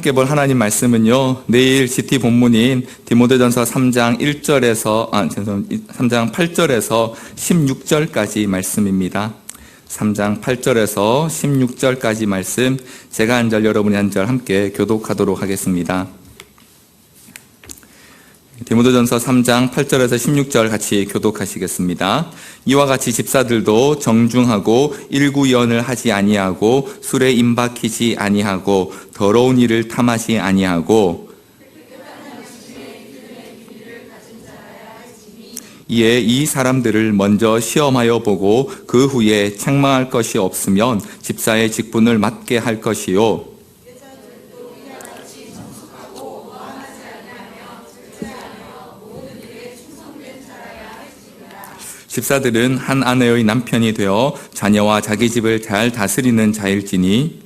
함께 볼 하나님 말씀은요, 내일 GT 본문인 디모데전서 3장 3장 8절에서 16절까지 말씀입니다. 3장 8절에서 16절까지 말씀, 제가 한 절, 여러분이 한 절 함께 교독하도록 하겠습니다. 디모데전서 3장 8절에서 16절 같이 교독하시겠습니다. 이와 같이 집사들도 정중하고 일구연을 하지 아니하고 술에 임박히지 아니하고 더러운 일을 탐하지 아니하고 이에 이 사람들을 먼저 시험하여 보고 그 후에 책망할 것이 없으면 집사의 직분을 맡게 할 것이요. 집사들은 한 아내의 남편이 되어 자녀와 자기 집을 잘 다스리는 자일지니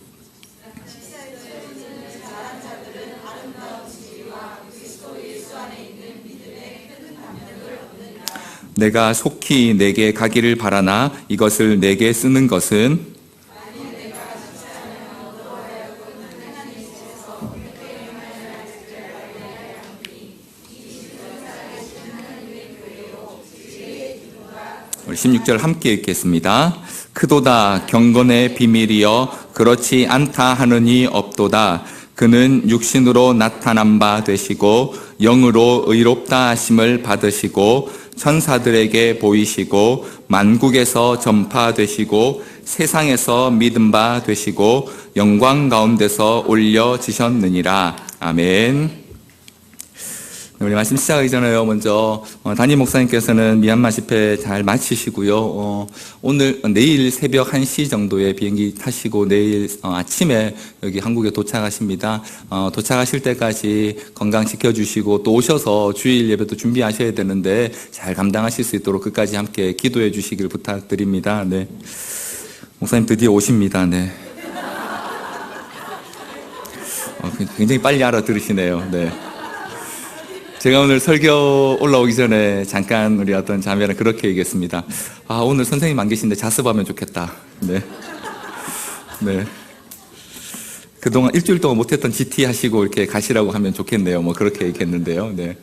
내가 속히 내게 가기를 바라나 이것을 내게 쓰는 것은 우리 16절 함께 읽겠습니다. 크도다 경건의 비밀이여 그렇지 않다 하느니 없도다. 그는 육신으로 나타난 바 되시고 영으로 의롭다 하심을 받으시고 천사들에게 보이시고 만국에서 전파되시고 세상에서 믿음 바 되시고 영광 가운데서 올려지셨느니라. 아멘. 우리 말씀 시작하기 전에요. 먼저 담임 목사님께서는 미얀마 집회 잘 마치시고요. 내일 새벽 1시 정도에 비행기 타시고 내일 아침에 여기 한국에 도착하십니다. 도착하실 때까지 건강 지켜주시고 또 오셔서 주일 예배도 준비하셔야 되는데 잘 감당하실 수 있도록 끝까지 함께 기도해 주시길 부탁드립니다. 네. 목사님 드디어 오십니다. 네. 굉장히 빨리 알아들으시네요. 네. 제가 오늘 설교 올라오기 전에 잠깐 우리 어떤 자매랑 그렇게 얘기했습니다. 오늘 선생님 안 계신데 자습하면 좋겠다. 네. 네. 그동안 일주일 동안 못했던 GT 하시고 이렇게 가시라고 하면 좋겠네요. 뭐 그렇게 얘기했는데요. 네.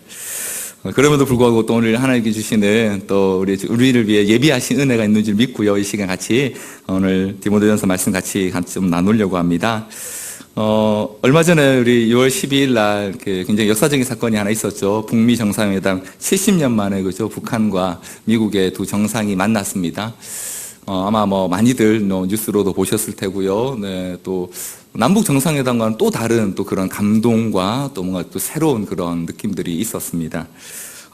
그럼에도 불구하고 또 오늘 하나님께 주시는 또 우리를 위해 예비하신 은혜가 있는 줄 믿고요. 이 시간 같이 오늘 디모데전서 말씀 같이 좀 나누려고 합니다. 얼마 전에 우리 6월 12일 날 굉장히 역사적인 사건이 하나 있었죠. 북미 정상회담 70년 만에 그죠. 북한과 미국의 두 정상이 만났습니다. 아마 많이들 뉴스로도 보셨을 테고요. 네, 또 남북 정상회담과는 또 다른 또 그런 감동과 또 뭔가 또 새로운 그런 느낌들이 있었습니다.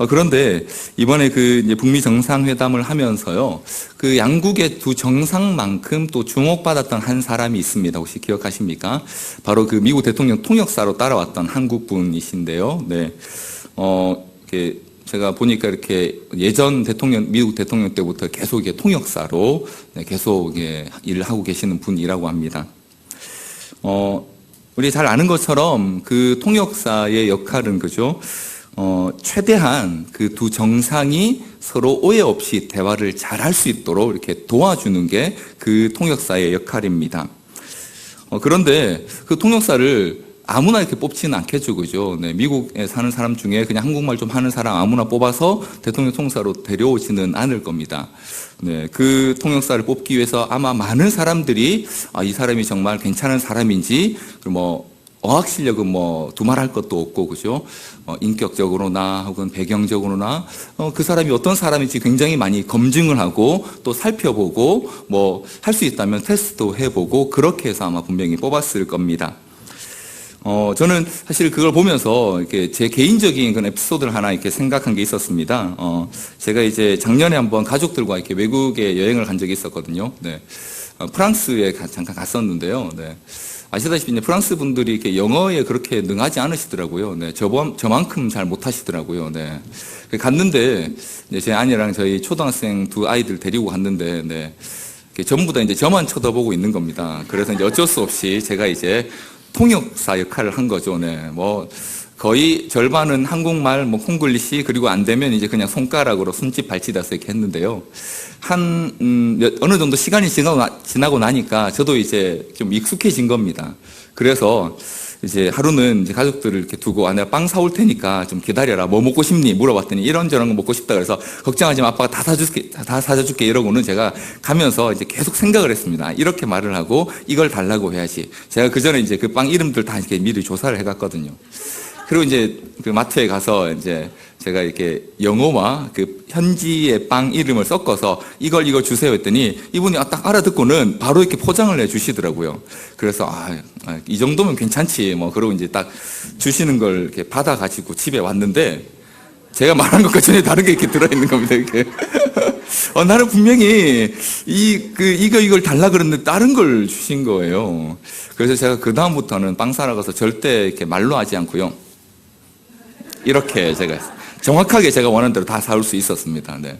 그런데 이번에 이제 북미 정상회담을 하면서요, 그 양국의 두 정상만큼 또 주목받았던 한 사람이 있습니다. 혹시 기억하십니까? 바로 그 미국 대통령 통역사로 따라왔던 한국 분이신데요. 네. 제가 보니까 이렇게 예전 미국 대통령 때부터 계속 통역사로 계속 일을 하고 계시는 분이라고 합니다. 우리 잘 아는 것처럼 그 통역사의 역할은 그죠? 최대한 그 두 정상이 서로 오해 없이 대화를 잘 할 수 있도록 이렇게 도와주는 게 그 통역사의 역할입니다. 그런데 그 통역사를 아무나 이렇게 뽑지는 않겠죠, 그죠? 네, 미국에 사는 사람 중에 그냥 한국말 좀 하는 사람 아무나 뽑아서 대통령 통역사로 데려오지는 않을 겁니다. 네, 그 통역사를 뽑기 위해서 아마 많은 사람들이 이 사람이 정말 괜찮은 사람인지, 어학 실력은 두말할 것도 없고, 그죠? 인격적으로나 혹은 배경적으로나, 그 사람이 어떤 사람인지 굉장히 많이 검증을 하고, 또 살펴보고, 할 수 있다면 테스트도 해보고, 그렇게 해서 아마 분명히 뽑았을 겁니다. 저는 사실 그걸 보면서 이렇게 제 개인적인 그런 에피소드를 하나 이렇게 생각한 게 있었습니다. 제가 이제 작년에 한번 가족들과 이렇게 외국에 여행을 간 적이 있었거든요. 네. 프랑스에 잠깐 갔었는데요. 네. 아시다시피 이제 프랑스 분들이 이렇게 영어에 그렇게 능하지 않으시더라고요. 네, 저만큼 잘 못하시더라고요. 네, 갔는데 이제 제 아내랑 저희 초등학생 두 아이들 데리고 갔는데, 네, 전부 다 이제 저만 쳐다보고 있는 겁니다. 그래서 이제 어쩔 수 없이 제가 이제 통역사 역할을 한 거죠. 네, 거의 절반은 한국말, 콩글리시, 그리고 안 되면 이제 그냥 손가락으로 손짓 발짓해서 이렇게 했는데요. 어느 정도 시간이 지나고 나니까 저도 이제 좀 익숙해진 겁니다. 그래서 이제 하루는 이제 가족들을 이렇게 두고 내가 빵 사올 테니까 좀 기다려라. 뭐 먹고 싶니? 물어봤더니 이런저런 거 먹고 싶다 그래서 걱정하지 마. 아빠가 다 사다 줄게 이러고는 제가 가면서 이제 계속 생각을 했습니다. 이렇게 말을 하고 이걸 달라고 해야지. 제가 그 전에 이제 그 빵 이름들 다 이렇게 미리 조사를 해갔거든요. 그리고 이제 그 마트에 가서 이제 제가 이렇게 영어와 그 현지의 빵 이름을 섞어서 이걸 주세요 했더니 이분이 딱 알아듣고는 바로 이렇게 포장을 해 주시더라고요. 그래서 이 정도면 괜찮지 뭐 그러고 이제 딱 주시는 걸 이렇게 받아가지고 집에 왔는데 제가 말한 것과 전혀 다른 게 이렇게 들어있는 겁니다. 이렇게. 나는 분명히 이걸 달라 그랬는데 다른 걸 주신 거예요. 그래서 제가 그 다음부터는 빵 사러 가서 절대 이렇게 말로 하지 않고요. 이렇게 제가 정확하게 제가 원하는 대로 다 사올 수 있었습니다. 네.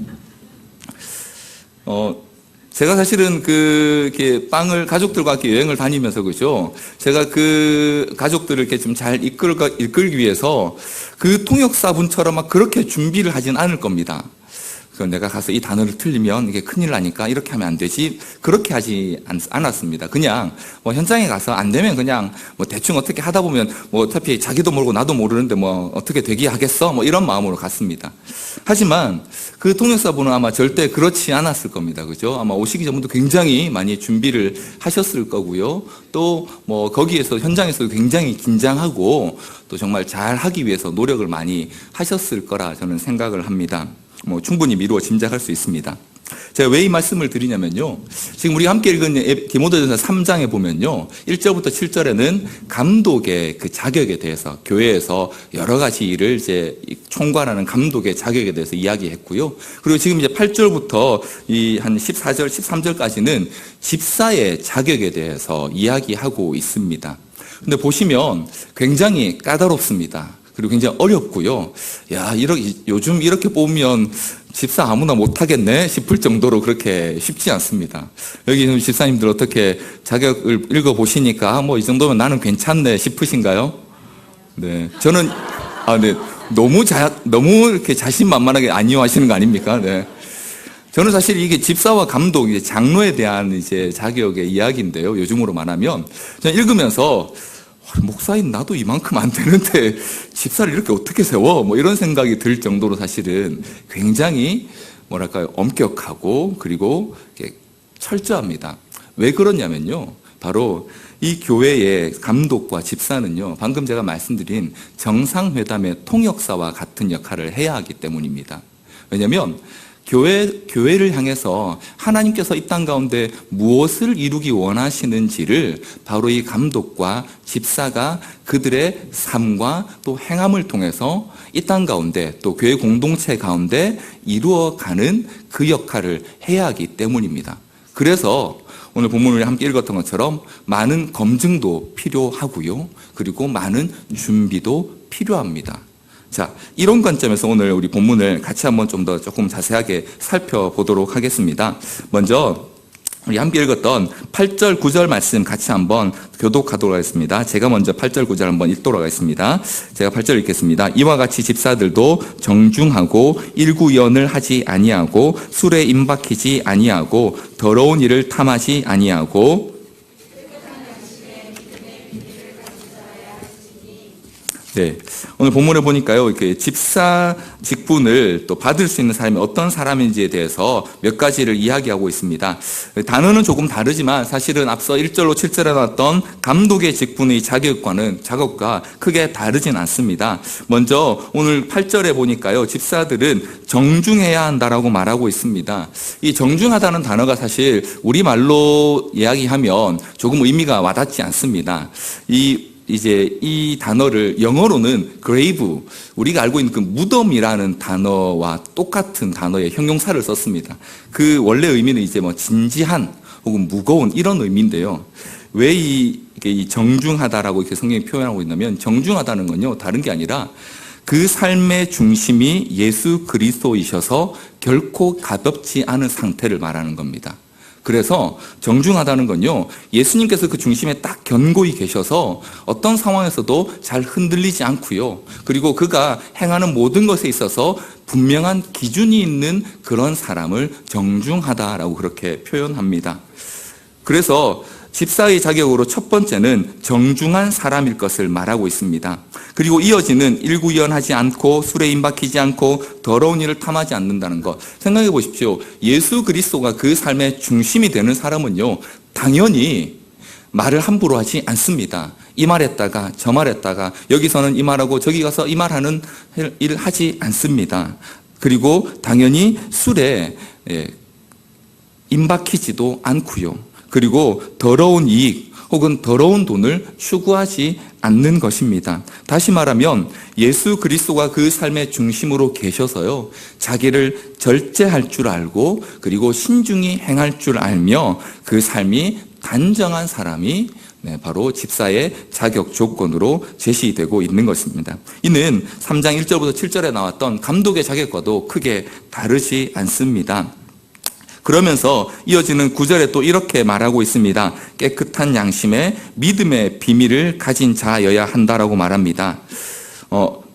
제가 사실은 이렇게 빵을 가족들과 함께 여행을 다니면서 그죠. 제가 그 가족들을 이렇게 좀 잘 이끌기 위해서 그 통역사분처럼 막 그렇게 준비를 하진 않을 겁니다. 내가 가서 이 단어를 틀리면 이게 큰일 나니까 이렇게 하면 안 되지. 그렇게 하지 않았습니다. 그냥 뭐 현장에 가서 안 되면 그냥 뭐 대충 어떻게 하다 보면 뭐 어차피 자기도 모르고 나도 모르는데 뭐 어떻게 되게 하겠어? 뭐 이런 마음으로 갔습니다. 하지만 그 통역사분은 아마 절대 그렇지 않았을 겁니다. 그죠? 아마 오시기 전부터 굉장히 많이 준비를 하셨을 거고요. 또 뭐 거기에서 현장에서 굉장히 긴장하고 또 정말 잘 하기 위해서 노력을 많이 하셨을 거라 저는 생각을 합니다. 뭐 충분히 미루어 짐작할 수 있습니다. 제가 왜 이 말씀을 드리냐면요. 지금 우리가 함께 읽은 디모데전서 3장에 보면요. 1절부터 7절에는 감독의 그 자격에 대해서 교회에서 여러 가지 일을 이제 총괄하는 감독의 자격에 대해서 이야기했고요. 그리고 지금 이제 8절부터 한 14절, 13절까지는 집사의 자격에 대해서 이야기하고 있습니다. 근데 보시면 굉장히 까다롭습니다. 그리고 굉장히 어렵고요. 요즘 이렇게 보면 집사 아무나 못하겠네 싶을 정도로 그렇게 쉽지 않습니다. 여기 집사님들 어떻게 자격을 읽어보시니까 뭐 이 정도면 나는 괜찮네 싶으신가요? 네. 저는, 네. 너무 이렇게 자신만만하게 안 이용하시는 거 아닙니까? 네. 저는 사실 이게 집사와 감독, 이제 장로에 대한 이제 자격의 이야기인데요. 요즘으로 말하면. 저는 읽으면서 목사인 나도 이만큼 안 되는데 집사를 이렇게 어떻게 세워? 뭐 이런 생각이 들 정도로 사실은 굉장히 뭐랄까요? 엄격하고 그리고 철저합니다. 왜 그러냐면요. 바로 이 교회의 감독과 집사는요. 방금 제가 말씀드린 정상회담의 통역사와 같은 역할을 해야 하기 때문입니다. 왜냐하면 교회를 향해서 하나님께서 이 땅 가운데 무엇을 이루기 원하시는지를 바로 이 감독과 집사가 그들의 삶과 또 행함을 통해서 이 땅 가운데 또 교회 공동체 가운데 이루어가는 그 역할을 해야 하기 때문입니다. 그래서 오늘 본문을 함께 읽었던 것처럼 많은 검증도 필요하고요. 그리고 많은 준비도 필요합니다. 자, 이런 관점에서 오늘 우리 본문을 같이 한번 좀 더 조금 자세하게 살펴보도록 하겠습니다. 먼저 우리 함께 읽었던 8절, 9절 말씀 같이 한번 교독하도록 하겠습니다. 제가 먼저 8절, 9절 한번 읽도록 하겠습니다. 제가 8절 읽겠습니다. 이와 같이 집사들도 정중하고 일구연을 하지 아니하고 술에 임박히지 아니하고 더러운 일을 탐하지 아니하고 네. 오늘 본문을 보니까요, 이렇게 집사 직분을 또 받을 수 있는 사람이 어떤 사람인지에 대해서 몇 가지를 이야기하고 있습니다. 단어는 조금 다르지만 사실은 앞서 1절로 7절에 나왔던 감독의 직분의 작업과 크게 다르진 않습니다. 먼저 오늘 8절에 보니까요, 집사들은 정중해야 한다라고 말하고 있습니다. 이 정중하다는 단어가 사실 우리말로 이야기하면 조금 의미가 와닿지 않습니다. 이 단어를 영어로는 grave, 우리가 알고 있는 그 무덤이라는 단어와 똑같은 단어의 형용사를 썼습니다. 그 원래 의미는 이제 뭐 진지한 혹은 무거운 이런 의미인데요. 왜 이 정중하다라고 이렇게 성경이 표현하고 있냐면 정중하다는 건요, 다른 게 아니라 그 삶의 중심이 예수 그리스도이셔서 결코 가볍지 않은 상태를 말하는 겁니다. 그래서 정중하다는 건요, 예수님께서 그 중심에 딱 견고히 계셔서 어떤 상황에서도 잘 흔들리지 않고요. 그리고 그가 행하는 모든 것에 있어서 분명한 기준이 있는 그런 사람을 정중하다라고 그렇게 표현합니다. 그래서 집사의 자격으로 첫 번째는 정중한 사람일 것을 말하고 있습니다. 그리고 이어지는 일구이연하지 않고 술에 임박히지 않고 더러운 일을 탐하지 않는다는 것. 생각해 보십시오. 예수 그리스도가 그 삶의 중심이 되는 사람은요, 당연히 말을 함부로 하지 않습니다. 이 말했다가 저 말했다가 여기서는 이 말하고 저기 가서 이 말하는 일을 하지 않습니다. 그리고 당연히 술에 임박히지도 않고요. 그리고 더러운 이익 혹은 더러운 돈을 추구하지 않는 것입니다. 다시 말하면 예수 그리스도가 그 삶의 중심으로 계셔서요, 자기를 절제할 줄 알고 그리고 신중히 행할 줄 알며 그 삶이 단정한 사람이 바로 집사의 자격 조건으로 제시되고 있는 것입니다. 이는 3장 1절부터 7절에 나왔던 감독의 자격과도 크게 다르지 않습니다. 그러면서 이어지는 9절에 또 이렇게 말하고 있습니다. 깨끗한 양심에 믿음의 비밀을 가진 자여야 한다라고 말합니다.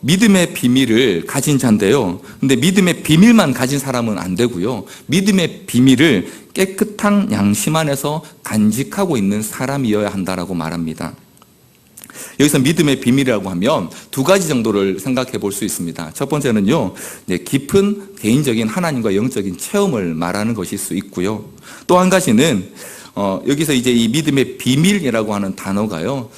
믿음의 비밀을 가진 자인데요. 근데 믿음의 비밀만 가진 사람은 안 되고요. 믿음의 비밀을 깨끗한 양심 안에서 간직하고 있는 사람이어야 한다라고 말합니다. 여기서 믿음의 비밀이라고 하면 두 가지 정도를 생각해 볼 수 있습니다. 첫 번째는요, 깊은 개인적인 하나님과 영적인 체험을 말하는 것일 수 있고요. 또 한 가지는 여기서 이제 이 믿음의 비밀이라고 하는 단어가요,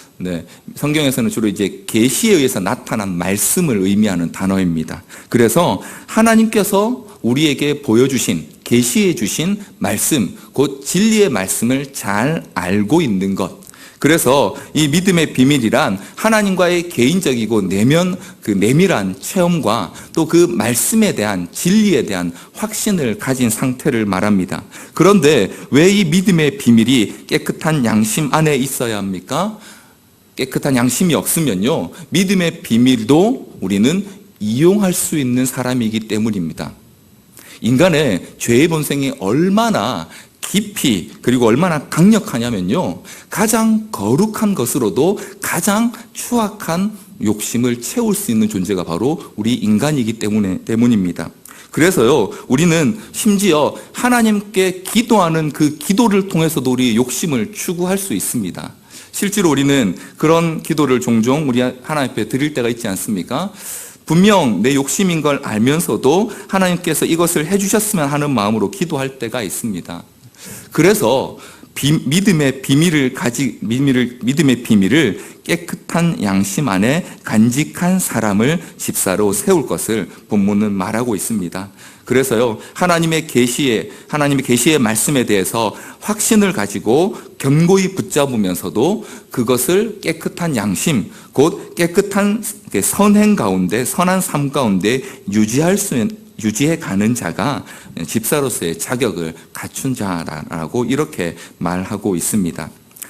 성경에서는 주로 이제 계시에 의해서 나타난 말씀을 의미하는 단어입니다. 그래서 하나님께서 우리에게 보여주신, 계시해 주신 말씀, 곧 진리의 말씀을 잘 알고 있는 것. 그래서 이 믿음의 비밀이란 하나님과의 개인적이고 내밀한 체험과 또 그 말씀에 대한, 진리에 대한 확신을 가진 상태를 말합니다. 그런데 왜 이 믿음의 비밀이 깨끗한 양심 안에 있어야 합니까? 깨끗한 양심이 없으면요, 믿음의 비밀도 우리는 이용할 수 있는 사람이기 때문입니다. 인간의 죄의 본성이 얼마나 깊이 그리고 얼마나 강력하냐면요, 가장 거룩한 것으로도 가장 추악한 욕심을 채울 수 있는 존재가 바로 우리 인간이기 때문입니다. 그래서요, 우리는 심지어 하나님께 기도하는 그 기도를 통해서도 우리 욕심을 추구할 수 있습니다. 실제로 우리는 그런 기도를 종종 우리 하나님 앞에 드릴 때가 있지 않습니까? 분명 내 욕심인 걸 알면서도 하나님께서 이것을 해주셨으면 하는 마음으로 기도할 때가 있습니다. 그래서 믿음의 비밀을 깨끗한 양심 안에 간직한 사람을 집사로 세울 것을 본문은 말하고 있습니다. 그래서요, 하나님의 계시의 말씀에 대해서 확신을 가지고 견고히 붙잡으면서도 그것을 깨끗한 양심, 곧 깨끗한 선행 가운데, 선한 삶 가운데 유지해 가는 자가 집사로서의 자격을 갖춘 자라고 이렇게 말하고 있습니다.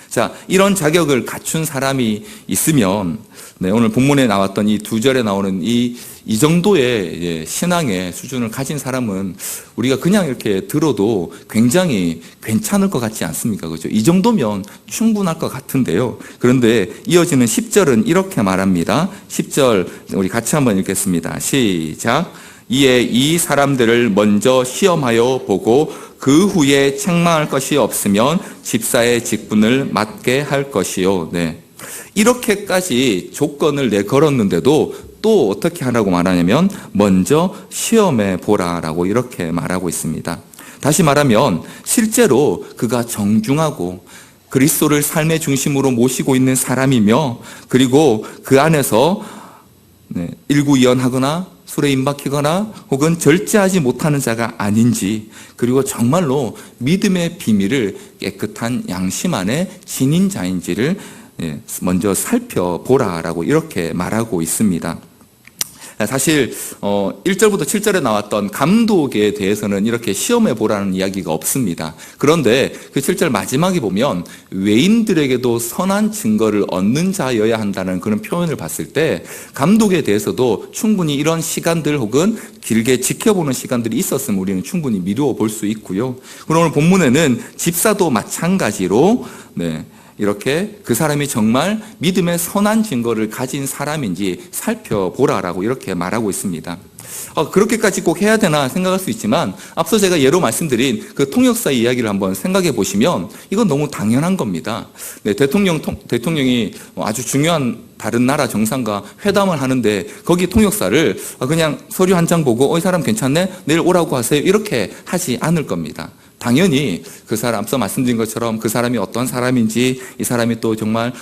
자, 이런 자격을 갖춘 사람이 있으면, 오늘 본문에 나왔던 이 2절에 나오는 이 정도의 신앙의 수준을 가진 사람은 우리가 그냥 이렇게 들어도 굉장히 괜찮을 것 같지 않습니까? 그죠? 이 정도면 충분할 것 같은데요. 그런데 이어지는 10절은 이렇게 말합니다. 10절 우리 같이 한번 읽겠습니다. 시작. 이에 이 사람들을 먼저 시험하여 보고 그 후에 책망할 것이 없으면 집사의 직분을 맡게 할 것이요. 이렇게까지 조건을 걸었는데도 또 어떻게 하라고 말하냐면 먼저 시험해 보라라고 이렇게 말하고 있습니다. 다시 말하면 실제로 그가 정중하고 그리스도를 삶의 중심으로 모시고 있는 사람이며, 그리고 그 안에서 일구이연하거나 술에 임박히거나 혹은 절제하지 못하는 자가 아닌지, 그리고 정말로 믿음의 비밀을 깨끗한 양심 안에 지닌 자인지를 먼저 살펴보라라고 이렇게 말하고 있습니다. 사실 1절부터 7절에 나왔던 감독에 대해서는 이렇게 시험해 보라는 이야기가 없습니다. 그런데 그 7절 마지막에 보면 외인들에게도 선한 증거를 얻는 자여야 한다는 그런 표현을 봤을 때 감독에 대해서도 충분히 이런 시간들 혹은 길게 지켜보는 시간들이 있었으면 우리는 충분히 미루어 볼 수 있고요. 그럼 오늘 본문에는 집사도 마찬가지로 이렇게 그 사람이 정말 믿음의 선한 증거를 가진 사람인지 살펴보라라고 이렇게 말하고 있습니다. 그렇게까지 꼭 해야 되나 생각할 수 있지만 앞서 제가 예로 말씀드린 그 통역사 이야기를 한번 생각해 보시면 이건 너무 당연한 겁니다. 네, 대통령이 아주 중요한 다른 나라 정상과 회담을 하는데 거기 통역사를 그냥 서류 한 장 보고 이 사람 괜찮네? 내일 오라고 하세요. 이렇게 하지 않을 겁니다. 당연히 그 사람, 앞서 말씀드린 것처럼 그 사람이 어떤 사람인지, 이 사람이 또 정말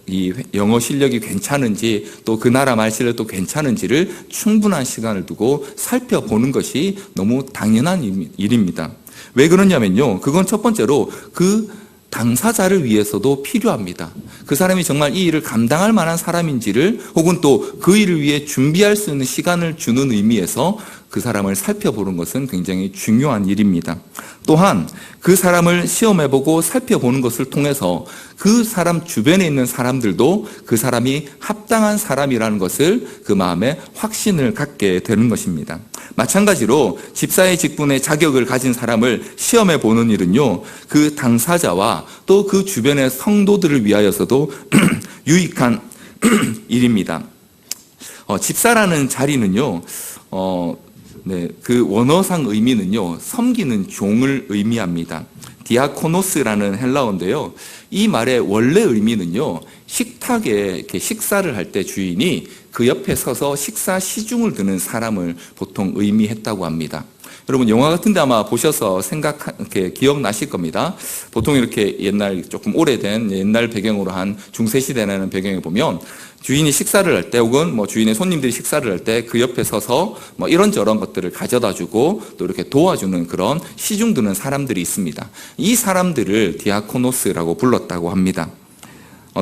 이 영어 실력이 괜찮은지, 또 그 나라 말 실력도 괜찮은지를 충분한 시간을 두고 살펴보는 것이 너무 당연한 일입니다. 왜 그러냐면요, 그건 첫 번째로 그 당사자를 위해서도 필요합니다. 그 사람이 정말 이 일을 감당할 만한 사람인지를, 혹은 또 그 일을 위해 준비할 수 있는 시간을 주는 의미에서 그 사람을 살펴보는 것은 굉장히 중요한 일입니다. 또한 그 사람을 시험해보고 살펴보는 것을 통해서 그 사람 주변에 있는 사람들도 그 사람이 합당한 사람이라는 것을 그 마음에 확신을 갖게 되는 것입니다. 마찬가지로 집사의 직분의 자격을 가진 사람을 시험해 보는 일은요, 그 당사자와 또 그 주변의 성도들을 위하여서도 유익한 일입니다. 집사라는 자리는요, 그 원어상 의미는요, 섬기는 종을 의미합니다. 디아코노스라는 헬라어인데요, 이 말의 원래 의미는요, 식탁에 이렇게 식사를 할 때 주인이 그 옆에 서서 식사 시중을 드는 사람을 보통 의미했다고 합니다. 여러분 영화 같은 데 아마 보셔서 이렇게 기억나실 겁니다. 보통 이렇게 옛날 조금 오래된 옛날 배경으로 한 중세시대라는 배경에 보면 주인이 식사를 할 때, 혹은 주인의 손님들이 식사를 할 때 그 옆에 서서 이런저런 것들을 가져다 주고 또 이렇게 도와주는 그런 시중 드는 사람들이 있습니다. 이 사람들을 디아코노스라고 불렀다고 합니다.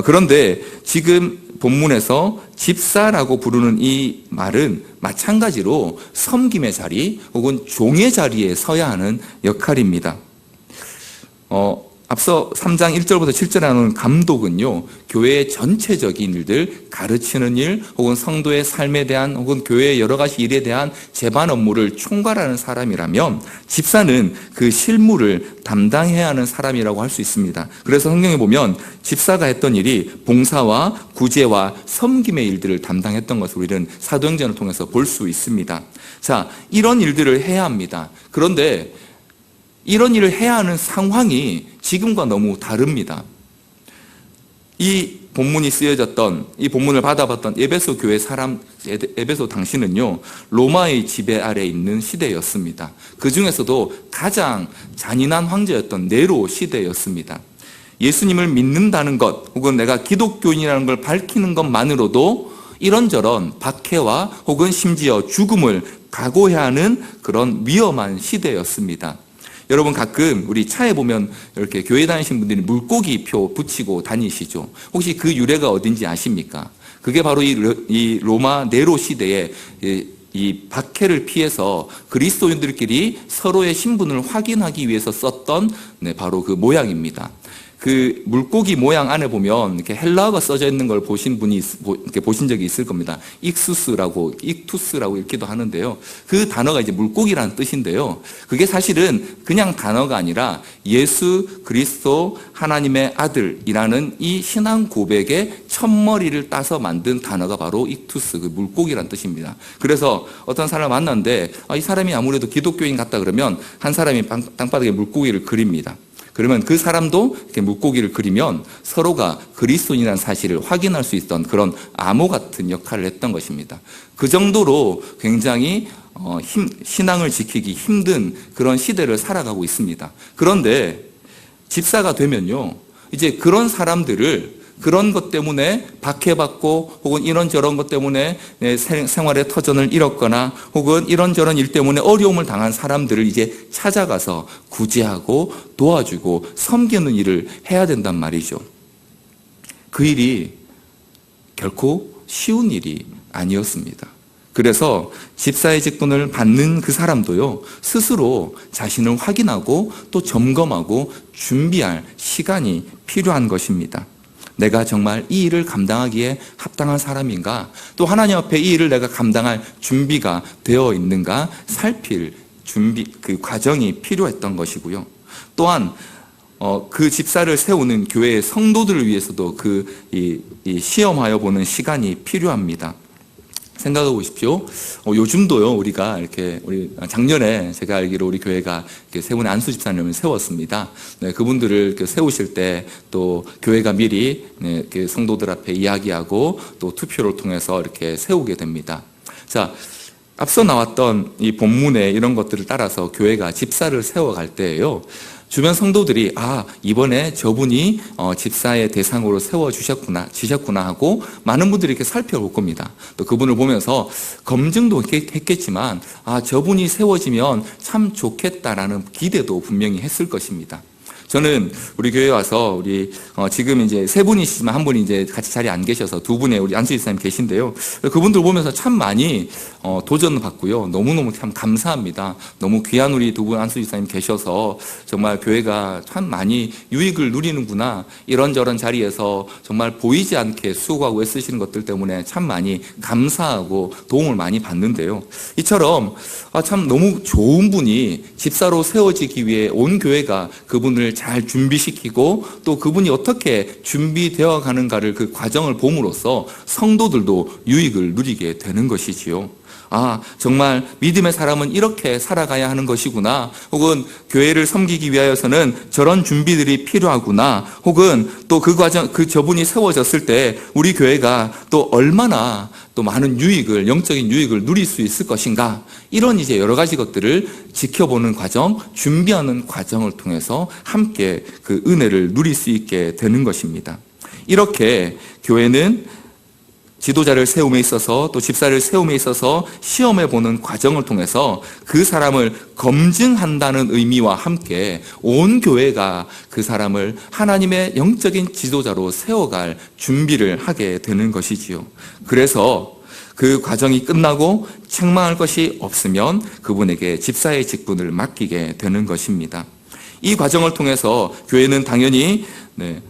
그런데 지금 본문에서 집사라고 부르는 이 말은 마찬가지로 섬김의 자리 혹은 종의 자리에 서야 하는 역할입니다. 앞서 3장 1절부터 7절에 나오는 감독은요, 교회의 전체적인 일들, 가르치는 일, 혹은 성도의 삶에 대한, 혹은 교회의 여러 가지 일에 대한 제반 업무를 총괄하는 사람이라면, 집사는 그 실무를 담당해야 하는 사람이라고 할 수 있습니다. 그래서 성경에 보면 집사가 했던 일이 봉사와 구제와 섬김의 일들을 담당했던 것을 우리는 사도행전을 통해서 볼 수 있습니다. 자, 이런 일들을 해야 합니다. 그런데 이런 일을 해야 하는 상황이 지금과 너무 다릅니다. 이 본문이 쓰여졌던, 이 본문을 받아봤던 에베소 교회 에베소 당시는요, 로마의 지배 아래 있는 시대였습니다. 그 중에서도 가장 잔인한 황제였던 네로 시대였습니다. 예수님을 믿는다는 것, 혹은 내가 기독교인이라는 걸 밝히는 것만으로도 이런저런 박해와 혹은 심지어 죽음을 각오해야 하는 그런 위험한 시대였습니다. 여러분 가끔 우리 차에 보면 이렇게 교회 다니신 분들이 물고기 표 붙이고 다니시죠. 혹시 그 유래가 어딘지 아십니까? 그게 바로 이 로마 네로 시대에 이 박해를 피해서 그리스도인들끼리 서로의 신분을 확인하기 위해서 썼던 바로 그 모양입니다. 그 물고기 모양 안에 보면 이렇게 헬라어가 써져 있는 걸 보신 분이 이렇게 보신 적이 있을 겁니다. 익투스라고 읽기도 하는데요. 그 단어가 이제 물고기라는 뜻인데요. 그게 사실은 그냥 단어가 아니라 예수 그리스도 하나님의 아들이라는 이 신앙 고백의 첫머리를 따서 만든 단어가 바로 익투스, 그 물고기라는 뜻입니다. 그래서 어떤 사람을 만났는데 이 사람이 아무래도 기독교인 같다 그러면 한 사람이 땅바닥에 물고기를 그립니다. 그러면 그 사람도 이렇게 물고기를 그리면 서로가 그리스도인이라는 사실을 확인할 수 있던 그런 암호 같은 역할을 했던 것입니다. 그 정도로 굉장히 신앙을 지키기 힘든 그런 시대를 살아가고 있습니다. 그런데 집사가 되면요, 이제 그런 사람들을 그런 것 때문에 박해받고 혹은 이런저런 것 때문에 내 생활의 터전을 잃었거나 혹은 이런저런 일 때문에 어려움을 당한 사람들을 이제 찾아가서 구제하고 도와주고 섬기는 일을 해야 된단 말이죠. 그 일이 결코 쉬운 일이 아니었습니다. 그래서 집사의 직분을 받는 그 사람도요, 스스로 자신을 확인하고 또 점검하고 준비할 시간이 필요한 것입니다. 내가 정말 이 일을 감당하기에 합당한 사람인가? 또 하나님 앞에 이 일을 내가 감당할 준비가 되어 있는가? 살필 준비, 그 과정이 필요했던 것이고요. 또한 그 집사를 세우는 교회의 성도들을 위해서도 이 시험하여 보는 시간이 필요합니다. 생각해 보십시오. 요즘도요, 우리가 우리 작년에 제가 알기로 우리 교회가 세 분의 안수 집사님을 세웠습니다. 네, 그분들을 세우실 때 또 교회가 미리 성도들 앞에 이야기하고 또 투표를 통해서 이렇게 세우게 됩니다. 자, 앞서 나왔던 이 본문의 이런 것들을 따라서 교회가 집사를 세워갈 때에요, 주변 성도들이 이번에 저분이 집사의 대상으로 세워주셨구나 하고 많은 분들이 이렇게 살펴볼 겁니다. 또 그분을 보면서 검증도 했겠지만 저분이 세워지면 참 좋겠다라는 기대도 분명히 했을 것입니다. 저는 우리 교회에 와서 우리 지금 이제 세 분이시지만 한 분이 이제 같이 자리에 안 계셔서 두 분의 우리 안수 집사님 계신데요. 그분들 보면서 참 많이 도전받고요. 너무너무 참 감사합니다. 너무 귀한 우리 두 분 안수 집사님 계셔서 정말 교회가 참 많이 유익을 누리는구나. 이런저런 자리에서 정말 보이지 않게 수고하고 애쓰시는 것들 때문에 참 많이 감사하고 도움을 많이 받는데요. 이처럼 참 너무 좋은 분이 집사로 세워지기 위해 온 교회가 그분을 잘 준비시키고 또 그분이 어떻게 준비되어 가는가를 그 과정을 봄으로써 성도들도 유익을 누리게 되는 것이지요. 정말 믿음의 사람은 이렇게 살아가야 하는 것이구나. 혹은 교회를 섬기기 위하여서는 저런 준비들이 필요하구나. 혹은 또 그 과정, 저분이 세워졌을 때 우리 교회가 또 얼마나 또 많은 유익을, 영적인 유익을 누릴 수 있을 것인가. 이런 이제 여러 가지 것들을 지켜보는 과정, 준비하는 과정을 통해서 함께 그 은혜를 누릴 수 있게 되는 것입니다. 이렇게 교회는 지도자를 세움에 있어서 또 집사를 세움에 있어서 시험해 보는 과정을 통해서 그 사람을 검증한다는 의미와 함께 온 교회가 그 사람을 하나님의 영적인 지도자로 세워갈 준비를 하게 되는 것이지요. 그래서 그 과정이 끝나고 책망할 것이 없으면 그분에게 집사의 직분을 맡기게 되는 것입니다. 이 과정을 통해서 교회는 당연히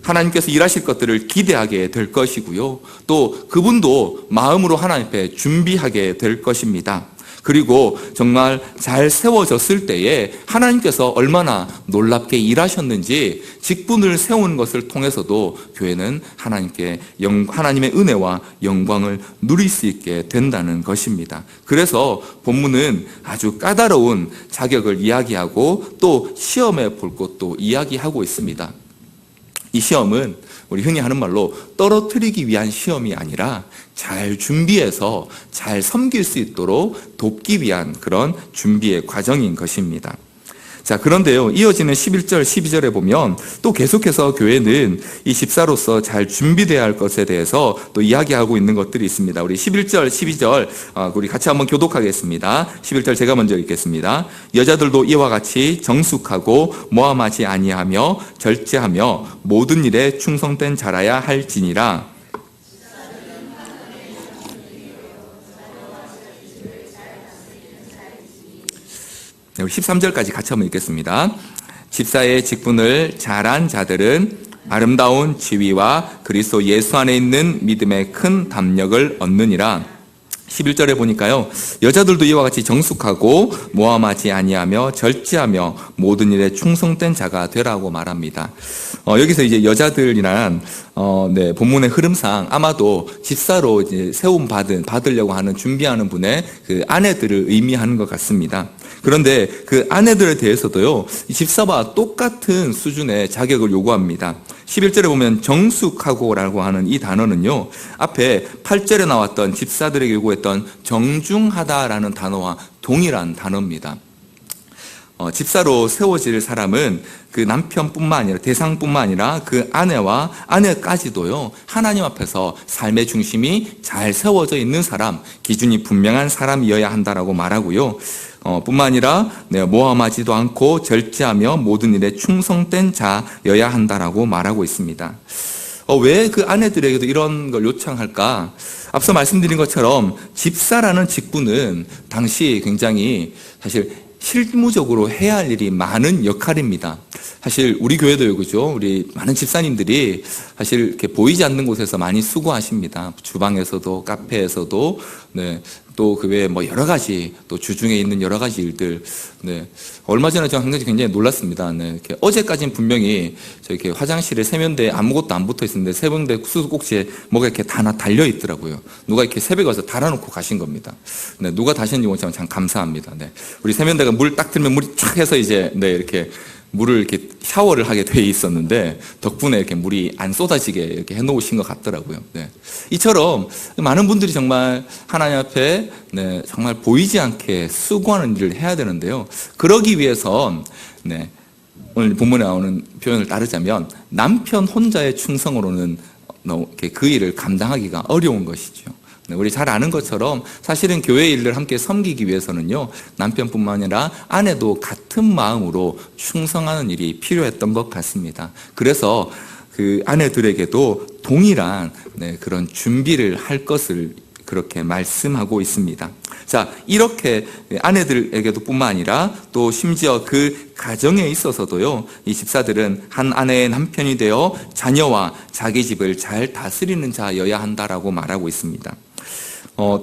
하나님께서 일하실 것들을 기대하게 될 것이고요. 또 그분도 마음으로 하나님 앞에 준비하게 될 것입니다. 그리고 정말 잘 세워졌을 때에 하나님께서 얼마나 놀랍게 일하셨는지 직분을 세우는 것을 통해서도 교회는 하나님의 은혜와 영광을 누릴 수 있게 된다는 것입니다. 그래서 본문은 아주 까다로운 자격을 이야기하고 또 시험해 볼 것도 이야기하고 있습니다. 이 시험은 우리 흔히 하는 말로 떨어뜨리기 위한 시험이 아니라 잘 준비해서 잘 섬길 수 있도록 돕기 위한 그런 준비의 과정인 것입니다. 자, 그런데요, 이어지는 11절, 12절에 보면 또 계속해서 교회는 이 집사로서 잘 준비되어야 할 것에 대해서 또 이야기하고 있는 것들이 있습니다. 우리 11절, 12절, 우리 같이 한번 교독하겠습니다. 11절 제가 먼저 읽겠습니다. 여자들도 이와 같이 정숙하고 모함하지 아니하며 절제하며 모든 일에 충성된 자라야 할지니라. 13절까지 같이 한번 읽겠습니다. 집사의 직분을 잘한 자들은 아름다운 지위와 그리스도 예수 안에 있는 믿음의 큰 담력을 얻느니라. 11절에 보니까요, 여자들도 이와 같이 정숙하고 모함하지 아니하며 절제하며 모든 일에 충성된 자가 되라고 말합니다. 여기서 이제 여자들이란 본문의 흐름상 아마도 집사로 이제 세움 받으려고 하는 준비하는 분의 그 아내들을 의미하는 것 같습니다. 그런데 그 아내들에 대해서도요, 이 집사와 똑같은 수준의 자격을 요구합니다. 11절에 보면 정숙하고라고 하는 이 단어는요, 앞에 8절에 나왔던 집사들에게 요구했던 정중하다라는 단어와 동일한 단어입니다. 집사로 세워질 사람은 그 남편뿐만 아니라 대상뿐만 아니라 그 아내와 아내까지도요, 하나님 앞에서 삶의 중심이 잘 세워져 있는 사람, 기준이 분명한 사람이어야 한다라고 말하고요. 뿐만 아니라 모함하지도 않고 절제하며 모든 일에 충성된 자여야 한다라고 말하고 있습니다. 왜 그 아내들에게도 이런 걸 요청할까? 앞서 말씀드린 것처럼 집사라는 직분은 당시 굉장히 사실 실무적으로 해야 할 일이 많은 역할입니다. 사실 우리 교회도요, 그죠? 우리 많은 집사님들이 사실 이렇게 보이지 않는 곳에서 많이 수고하십니다. 주방에서도, 카페에서도, 네. 또 그 외에 뭐 여러 가지, 또 주중에 있는 여러 가지 일들, 네. 얼마 전에 저는 한 가지 굉장히 놀랐습니다. 네. 이렇게 어제까지는 분명히 저 이렇게 화장실에 세면대에 아무것도 안 붙어 있었는데 세면대 수도꼭지에 뭐가 이렇게 다 하나 달려 있더라고요. 누가 이렇게 새벽에 와서 달아놓고 가신 겁니다. 네. 누가 다셨는지 저는 참 감사합니다. 네. 우리 세면대가 물 딱 들면 물이 쫙 해서 이제, 네. 이렇게 물을 이렇게 샤워를 하게 돼 있었는데 덕분에 이렇게 물이 안 쏟아지게 이렇게 해놓으신 것 같더라고요. 네. 이처럼 많은 분들이 정말 하나님 앞에 네, 정말 보이지 않게 수고하는 일을 해야 되는데요. 그러기 위해선 네, 오늘 본문에 나오는 표현을 따르자면 남편 혼자의 충성으로는 그 일을 감당하기가 어려운 것이죠. 우리 잘 아는 것처럼 사실은 교회 일을 함께 섬기기 위해서는요, 남편뿐만 아니라 아내도 같은 마음으로 충성하는 일이 필요했던 것 같습니다. 그래서 그 아내들에게도 동일한 그런 준비를 할 것을 그렇게 말씀하고 있습니다. 자, 이렇게 아내들에게도 뿐만 아니라 또 심지어 그 가정에 있어서도요, 이 집사들은 한 아내의 남편이 되어 자녀와 자기 집을 잘 다스리는 자여야 한다라고 말하고 있습니다.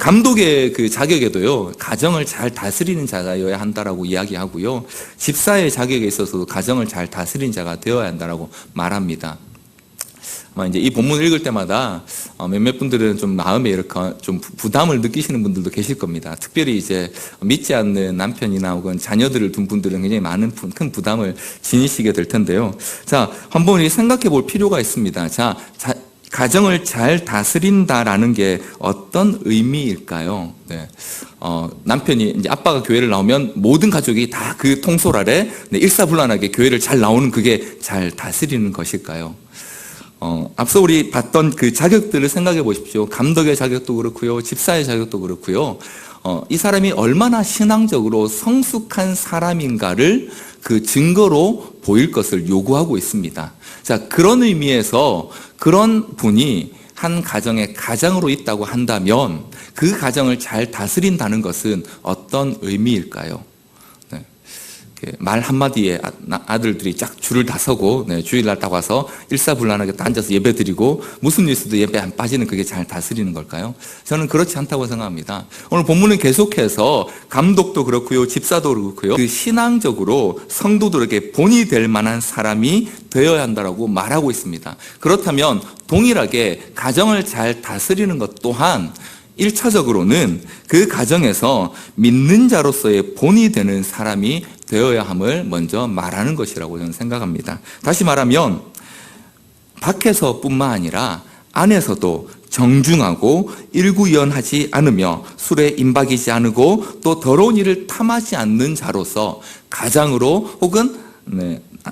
감독의 그 자격에도요, 가정을 잘 다스리는 자여야 한다라고 이야기하고요, 집사의 자격에 있어서도 가정을 잘 다스리는 자가 되어야 한다라고 말합니다. 이제 이 본문을 읽을 때마다 몇몇 분들은 좀 마음에 이렇게 좀 부담을 느끼시는 분들도 계실 겁니다. 특별히 이제 믿지 않는 남편이나 혹은 자녀들을 둔 분들은 굉장히 많은 큰 부담을 지니시게 될 텐데요. 자, 한번 생각해 볼 필요가 있습니다. 자, 가정을 잘 다스린다라는 게 어떤 의미일까요? 네. 남편이 이제 아빠가 교회를 나오면 모든 가족이 다 그 통솔 아래 일사불란하게 교회를 잘 나오는 그게 잘 다스리는 것일까요? 앞서 우리 봤던 그 자격들을 생각해 보십시오. 감독의 자격도 그렇고요, 집사의 자격도 그렇고요. 이 사람이 얼마나 신앙적으로 성숙한 사람인가를 그 증거로 보일 것을 요구하고 있습니다. 자, 그런 의미에서 그런 분이 한 가정의 가장으로 있다고 한다면 그 가정을 잘 다스린다는 것은 어떤 의미일까요? 말 한마디에 아들들이 쫙 줄을 다 서고 주일날 딱 와서 일사불란하게 딱 앉아서 예배 드리고 무슨 일 있어도 예배 안 빠지는 그게 잘 다스리는 걸까요? 저는 그렇지 않다고 생각합니다. 오늘 본문은 계속해서 감독도 그렇고요, 집사도 그렇고요, 그 신앙적으로 성도들에게 본이 될 만한 사람이 되어야 한다고 말하고 있습니다. 그렇다면 동일하게 가정을 잘 다스리는 것 또한 1차적으로는 그 가정에서 믿는 자로서의 본이 되는 사람이 되어야 함을 먼저 말하는 것이라고 저는 생각합니다. 다시 말하면 밖에서뿐만 아니라 안에서도 정중하고 일구연하지 않으며 술에 임박이지 않고 또 더러운 일을 탐하지 않는 자로서 가장으로 혹은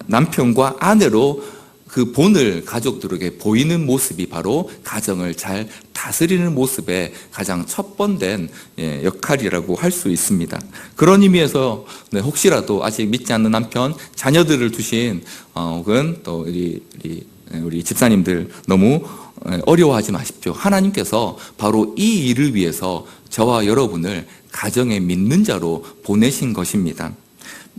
남편과 아내로 그 본을 가족들에게 보이는 모습이 바로 가정을 잘 다스리는 모습의 가장 첫 번된 역할이라고 할 수 있습니다. 그런 의미에서 혹시라도 아직 믿지 않는 남편, 자녀들을 두신 혹은 또 우리 집사님들 너무 어려워하지 마십시오. 하나님께서 바로 이 일을 위해서 저와 여러분을 가정에 믿는 자로 보내신 것입니다.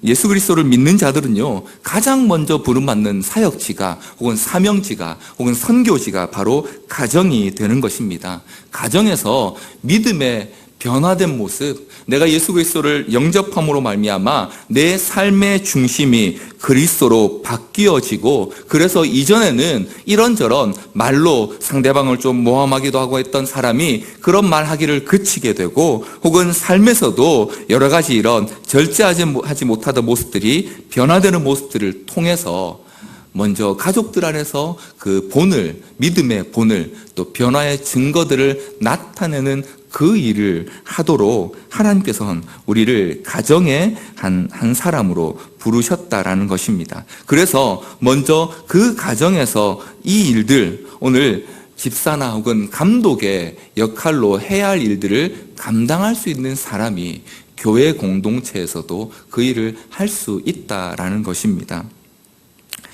예수 그리스도를 믿는 자들은요, 가장 먼저 부름받는 사역지가 혹은 사명지가 혹은 선교지가 바로 가정이 되는 것입니다. 가정에서 믿음의 변화된 모습, 내가 예수 그리스도를 영접함으로 말미암아 내 삶의 중심이 그리스도로 바뀌어지고, 그래서 이전에는 이런저런 말로 상대방을 좀 모함하기도 하고 했던 사람이 그런 말하기를 그치게 되고, 혹은 삶에서도 여러 가지 이런 절제하지 못하던 모습들이 변화되는 모습들을 통해서 먼저 가족들 안에서 그 본을, 믿음의 본을, 또 변화의 증거들을 나타내는 그 일을 하도록 하나님께서는 우리를 가정의 한 사람으로 부르셨다라는 것입니다. 그래서 먼저 그 가정에서 이 일들, 오늘 집사나 혹은 감독의 역할로 해야 할 일들을 감당할 수 있는 사람이 교회 공동체에서도 그 일을 할 수 있다라는 것입니다.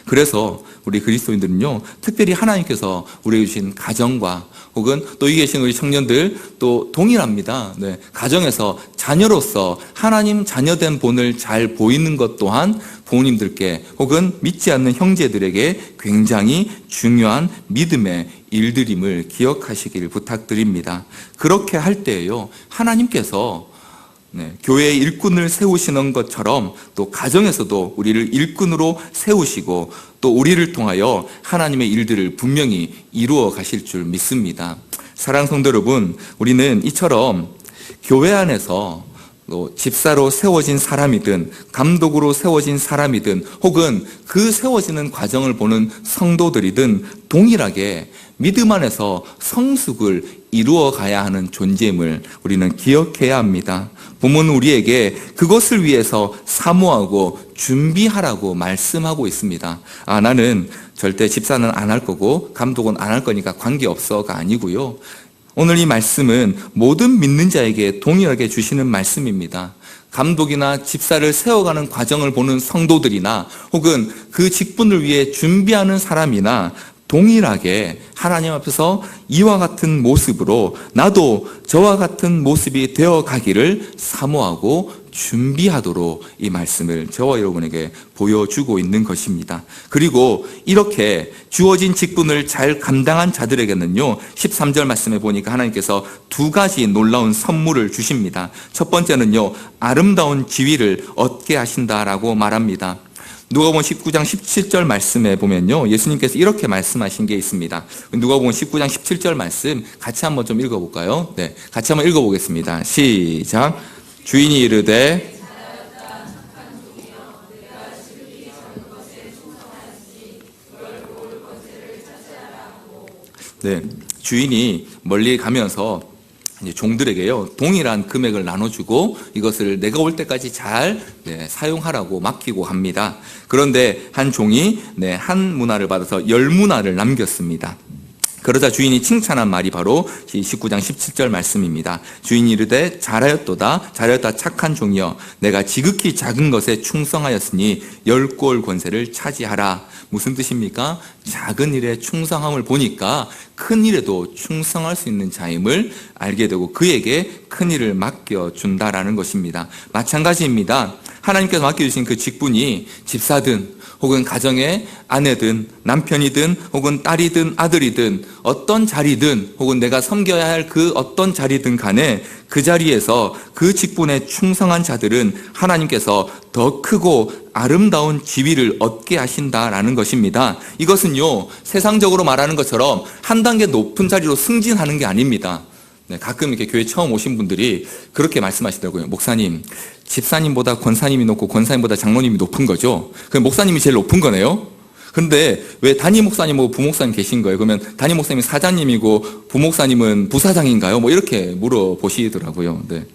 그래서 우리 그리스도인들은요, 특별히 하나님께서 우리에게 주신 가정과 혹은 또 여기 계신 우리 청년들 또 동일합니다. 가정에서 자녀로서 하나님 자녀된 본을 잘 보이는 것 또한 부모님들께 혹은 믿지 않는 형제들에게 굉장히 중요한 믿음의 일들임을 기억하시길 부탁드립니다. 그렇게 할 때에요, 하나님께서 교회의 일꾼을 세우시는 것처럼 또 가정에서도 우리를 일꾼으로 세우시고 또 우리를 통하여 하나님의 일들을 분명히 이루어 가실 줄 믿습니다. 사랑하는 성도 여러분, 우리는 이처럼 교회 안에서 또 집사로 세워진 사람이든 감독으로 세워진 사람이든 혹은 그 세워지는 과정을 보는 성도들이든 동일하게 믿음 안에서 성숙을 이루어 가야 하는 존재임을 우리는 기억해야 합니다. 부모는 우리에게 그것을 위해서 사모하고 준비하라고 말씀하고 있습니다. 나는 절대 집사는 안 할 거고 감독은 안 할 거니까 관계없어가 아니고요. 오늘 이 말씀은 모든 믿는 자에게 동일하게 주시는 말씀입니다. 감독이나 집사를 세워가는 과정을 보는 성도들이나 혹은 그 직분을 위해 준비하는 사람이나 동일하게 하나님 앞에서 이와 같은 모습으로 나도 저와 같은 모습이 되어 가기를 사모하고 준비하도록 이 말씀을 저와 여러분에게 보여주고 있는 것입니다. 그리고 이렇게 주어진 직분을 잘 감당한 자들에게는요, 13절 말씀에 보니까 하나님께서 두 가지 놀라운 선물을 주십니다. 첫 번째는요, 아름다운 지위를 얻게 하신다라고 말합니다. 누가복음 19장 17절 말씀에 보면요, 예수님께서 이렇게 말씀하신 게 있습니다. 누가복음 19장 17절 말씀 같이 한번 좀 읽어볼까요? 네, 같이 한번 읽어보겠습니다. 시작. 주인이 이르되 주인이 멀리 가면서 이제 종들에게요, 동일한 금액을 나눠주고 이것을 내가 올 때까지 잘 사용하라고 맡기고 합니다. 그런데 한 종이 한 문화를 받아서 10문화를 남겼습니다. 그러자 주인이 칭찬한 말이 바로 19장 17절 말씀입니다. 주인이 이르되 잘하였도다 착한 종이여, 내가 지극히 작은 것에 충성하였으니 10골 권세를 차지하라. 무슨 뜻입니까? 작은 일에 충성함을 보니까 큰 일에도 충성할 수 있는 자임을 알게 되고 그에게 큰 일을 맡겨준다라는 것입니다. 마찬가지입니다. 하나님께서 맡겨주신 그 직분이 집사든 혹은 가정의 아내든 남편이든 혹은 딸이든 아들이든 어떤 자리든 혹은 내가 섬겨야 할 그 어떤 자리든 간에 그 자리에서 그 직분에 충성한 자들은 하나님께서 더 크고 아름다운 지위를 얻게 하신다라는 것입니다. 이것은요, 세상적으로 말하는 것처럼 한 단계 높은 자리로 승진하는 게 아닙니다. 가끔 이렇게 교회 처음 오신 분들이 그렇게 말씀하시더라고요. 목사님, 집사님보다 권사님이 높고 권사님보다 장로님이 높은 거죠. 그럼 목사님이 제일 높은 거네요. 근데 왜 담임 목사님하고 부목사님 계신 거예요? 그러면 담임 목사님이 사장님이고 부목사님은 부사장인가요? 뭐 이렇게 물어보시더라고요. 네.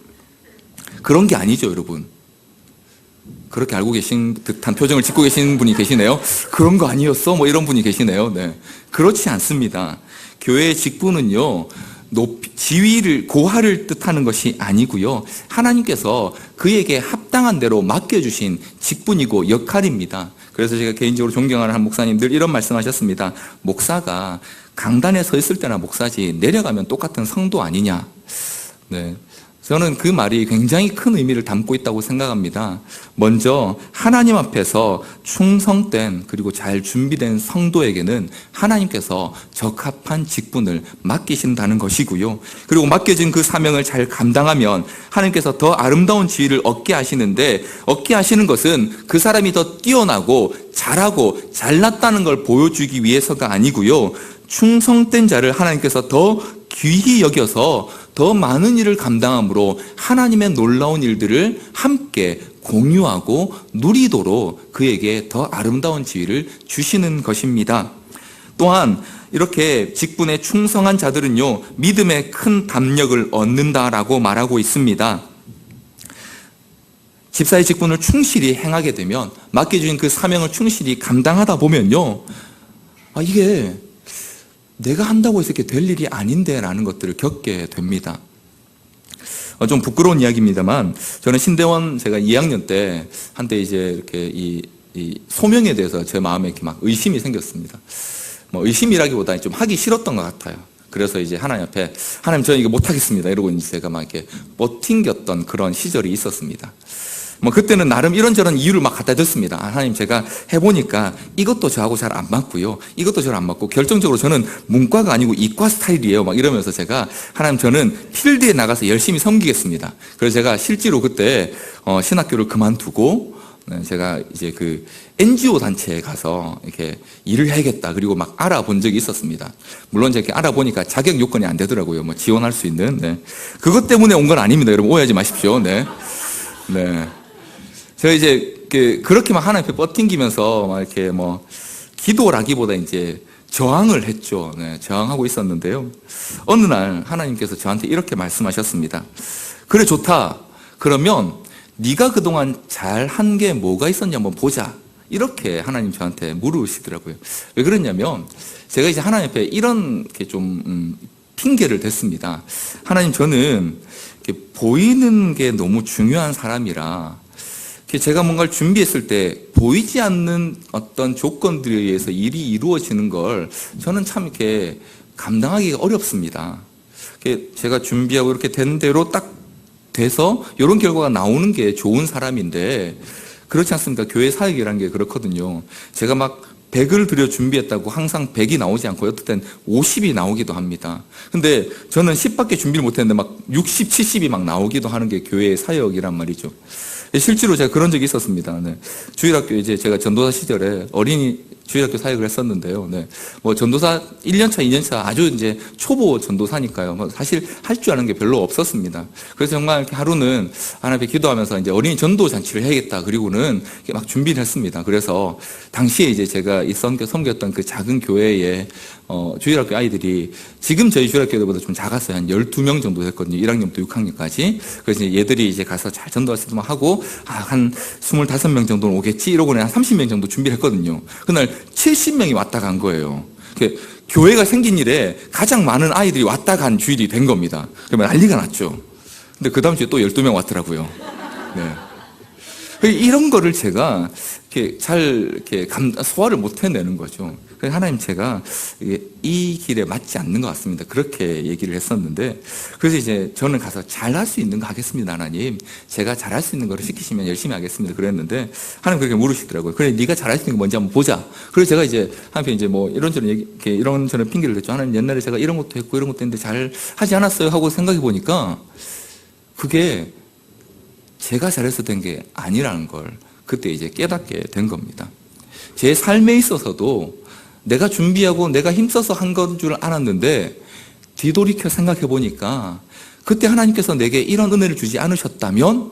그런 게 아니죠, 여러분. 그렇게 알고 계신 듯한 표정을 짓고 계신 분이 계시네요. 그런 거 아니었어? 뭐 이런 분이 계시네요. 네. 그렇지 않습니다. 교회의 직분은요, 지위를, 고하를 뜻하는 것이 아니고요, 하나님께서 그에게 합당한 대로 맡겨주신 직분이고 역할입니다. 그래서 제가 개인적으로 존경하는 한 목사님들 이런 말씀하셨습니다. 목사가 강단에 서 있을 때나 목사지 내려가면 똑같은 성도 아니냐. 네. 저는 그 말이 굉장히 큰 의미를 담고 있다고 생각합니다. 먼저 하나님 앞에서 충성된 그리고 잘 준비된 성도에게는 하나님께서 적합한 직분을 맡기신다는 것이고요. 그리고 맡겨진 그 사명을 잘 감당하면 하나님께서 더 아름다운 지위를 얻게 하시는데, 얻게 하시는 것은 그 사람이 더 뛰어나고 잘하고 잘났다는 걸 보여주기 위해서가 아니고요, 충성된 자를 하나님께서 더 귀히 여겨서 더 많은 일을 감당함으로 하나님의 놀라운 일들을 함께 공유하고 누리도록 그에게 더 아름다운 지위를 주시는 것입니다. 또한 이렇게 직분에 충성한 자들은요, 믿음의 큰 담력을 얻는다라고 말하고 있습니다. 집사의 직분을 충실히 행하게 되면, 맡겨주신 그 사명을 충실히 감당하다 보면요, 이게 내가 한다고 해서 이렇게 될 일이 아닌데 라는 것들을 겪게 됩니다. 좀 부끄러운 이야기입니다만, 저는 신대원 제가 2학년 때 한때 이제 이렇게 이 소명에 대해서 제 마음에 이렇게 막 의심이 생겼습니다. 뭐 의심이라기보다는 좀 하기 싫었던 것 같아요. 그래서 이제 하나님 앞에, 하나님 저는 이거 못하겠습니다 이러고 이제 제가 막 이렇게 버팅겼던 그런 시절이 있었습니다. 뭐 그때는 나름 이런저런 이유를 막 갖다 댔습니다. 하나님, 제가 해보니까 이것도 저하고 잘 안 맞고요, 이것도 잘 안 맞고, 결정적으로 저는 문과가 아니고 이과 스타일이에요, 막 이러면서 제가, 하나님, 저는 필드에 나가서 열심히 섬기겠습니다. 그래서 제가 실제로 그때 신학교를 그만두고 제가 이제 그 NGO 단체에 가서 이렇게 일을 해야겠다, 그리고 막 알아본 적이 있었습니다. 물론 제가 이렇게 알아보니까 자격 요건이 안 되더라고요. 뭐 지원할 수 있는. 네. 그것 때문에 온 건 아닙니다. 여러분 오해하지 마십시오. 네. 네. 제가 이제 그렇게 막 하나님 앞에 뻗팅기면서 막 이렇게 뭐 기도라기보다 이제 저항을 했죠. 네. 저항하고 있었는데요. 어느 날 하나님께서 저한테 이렇게 말씀하셨습니다. 그래, 좋다. 그러면 네가 그동안 잘한 게 뭐가 있었냐 한번 보자. 이렇게 하나님 저한테 물으시더라고요. 왜 그랬냐면, 제가 이제 하나님 앞에 이런 좀 핑계를 댔습니다. 하나님, 저는 보이는 게 너무 중요한 사람이라, 제가 뭔가를 준비했을 때 보이지 않는 어떤 조건들에 의해서 일이 이루어지는 걸 저는 참 이렇게 감당하기가 어렵습니다. 제가 준비하고 이렇게 된 대로 딱 돼서 이런 결과가 나오는 게 좋은 사람인데, 그렇지 않습니까? 교회 사역이라는 게 그렇거든요. 제가 막 100을 들여 준비했다고 항상 100이 나오지 않고 어떨 땐 50이 나오기도 합니다. 근데 저는 10밖에 준비를 못했는데 막 60, 70이 막 나오기도 하는 게 교회의 사역이란 말이죠. 실제로 제가 그런 적이 있었습니다. 네. 주일학교 이제 제가 전도사 시절에 어린이 주일학교 사역을 했었는데요. 네. 뭐 전도사 1년차, 2년차 아주 이제 초보 전도사니까요. 뭐 사실 할 줄 아는 게 별로 없었습니다. 그래서 정말 이렇게 하루는 하나님 앞에 기도하면서 이제 어린이 전도 잔치를 해야겠다. 그리고는 막 준비를 했습니다. 그래서 당시에 이제 제가 섬겼던 그 작은 교회에 주일학교 아이들이 지금 저희 주일학교보다 좀 작았어요. 한 12명 정도 됐거든요. 1학년부터 6학년까지. 그래서 이제 얘들이 이제 가서 잘 전도할 수도 하고, 한 25명 정도는 오겠지 이러고는 한 30명 정도 준비를 했거든요. 그날 70명이 왔다 간 거예요. 교회가 생긴 이래 가장 많은 아이들이 왔다 간 주일이 된 겁니다. 그러면 난리가 났죠. 근데 그 다음 주에 또 12명 왔더라고요. 네. 이런 거를 제가 잘 소화를 못 해내는 거죠. 그래서 하나님, 제가 이 길에 맞지 않는 것 같습니다. 그렇게 얘기를 했었는데, 그래서 이제 저는 가서 잘할 수 있는 거 하겠습니다. 하나님, 제가 잘할 수 있는 거를 시키시면 열심히 하겠습니다. 그랬는데 하나님 그렇게 물으시더라고요. 그래, 네가 잘할 수 있는 게 뭔지 한번 보자. 그래서 제가 이제 한편 이제 뭐 이런저런 핑계를 댔죠. 하나님, 옛날에 제가 이런 것도 했고 이런 것도 했는데 잘 하지 않았어요 하고 생각해 보니까 그게 제가 잘해서 된 게 아니라는 걸 그때 이제 깨닫게 된 겁니다. 제 삶에 있어서도 내가 준비하고 내가 힘써서 한 건 줄 알았는데, 뒤돌이켜 생각해 보니까 그때 하나님께서 내게 이런 은혜를 주지 않으셨다면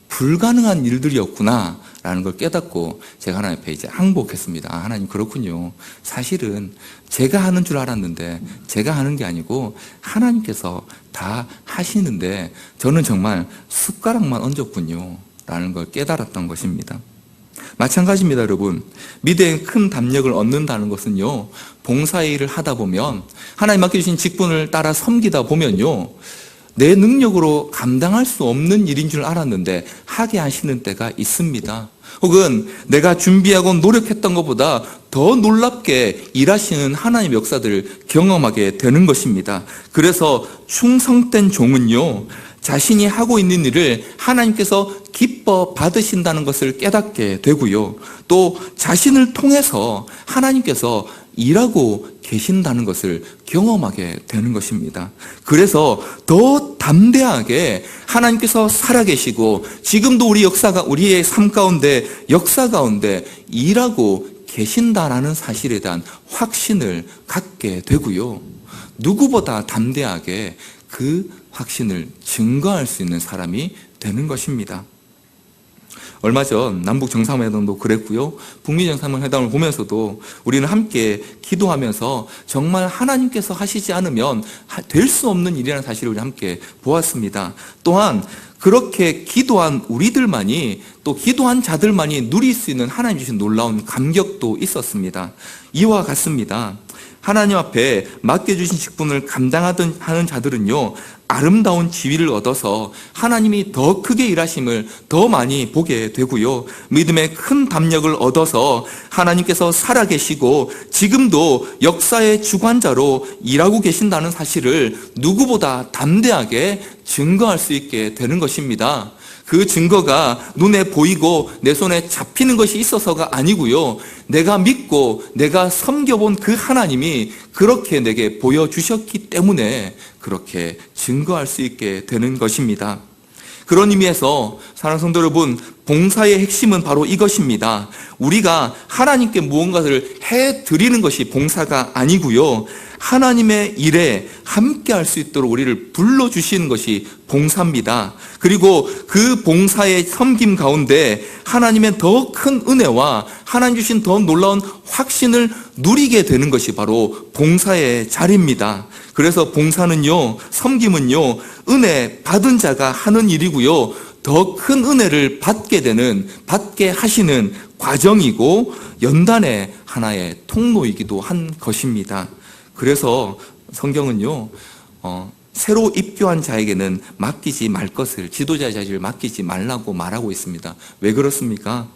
불가능한 일들이었구나 라는 걸 깨닫고 제가 하나님 앞에 이제 항복했습니다. 아, 하나님, 그렇군요. 사실은 제가 하는 줄 알았는데 제가 하는 게 아니고 하나님께서 다 하시는데 저는 정말 숟가락만 얹었군요 라는 걸 깨달았던 것입니다. 마찬가지입니다, 여러분. 미래에 큰 담력을 얻는다는 것은요, 봉사일을 하다 보면, 하나님 맡겨주신 직분을 따라 섬기다 보면요, 내 능력으로 감당할 수 없는 일인 줄 알았는데 하게 하시는 때가 있습니다. 혹은 내가 준비하고 노력했던 것보다 더 놀랍게 일하시는 하나님의 역사들을 경험하게 되는 것입니다. 그래서 충성된 종은요, 자신이 하고 있는 일을 하나님께서 기뻐 받으신다는 것을 깨닫게 되고요, 또 자신을 통해서 하나님께서 일하고 계신다는 것을 경험하게 되는 것입니다. 그래서 더 담대하게 하나님께서 살아계시고 지금도 우리의 삶 가운데, 역사 가운데 일하고 계신다라는 사실에 대한 확신을 갖게 되고요, 누구보다 담대하게 그 확신을 증거할 수 있는 사람이 되는 것입니다. 얼마 전 남북 정상회담도 그랬고요, 북미 정상회담을 보면서도 우리는 함께 기도하면서 정말 하나님께서 하시지 않으면 될 수 없는 일이라는 사실을 우리 함께 보았습니다. 또한 그렇게 기도한 우리들만이, 또 기도한 자들만이 누릴 수 있는 하나님 주신 놀라운 감격도 있었습니다. 이와 같습니다. 하나님 앞에 맡겨주신 직분을 하는 자들은요, 아름다운 지위를 얻어서 하나님이 더 크게 일하심을 더 많이 보게 되고요, 믿음의 큰 담력을 얻어서 하나님께서 살아계시고 지금도 역사의 주관자로 일하고 계신다는 사실을 누구보다 담대하게 증거할 수 있게 되는 것입니다. 그 증거가 눈에 보이고 내 손에 잡히는 것이 있어서가 아니고요. 내가 믿고 내가 섬겨본 그 하나님이 그렇게 내게 보여주셨기 때문에 그렇게 증거할 수 있게 되는 것입니다. 그런 의미에서 사랑하는 성도 여러분, 봉사의 핵심은 바로 이것입니다. 우리가 하나님께 무언가를 해드리는 것이 봉사가 아니고요. 하나님의 일에 함께 할 수 있도록 우리를 불러주시는 것이 봉사입니다. 그리고 그 봉사의 섬김 가운데 하나님의 더 큰 은혜와 하나님 주신 더 놀라운 확신을 누리게 되는 것이 바로 봉사의 자리입니다. 그래서 봉사는요, 섬김은요, 은혜 받은 자가 하는 일이고요, 더 큰 은혜를 받게 하시는 과정이고 연단의 하나의 통로이기도 한 것입니다. 그래서 성경은요, 새로 입교한 자에게는 맡기지 말 것을, 지도자의 자리를 맡기지 말라고 말하고 있습니다. 왜 그렇습니까?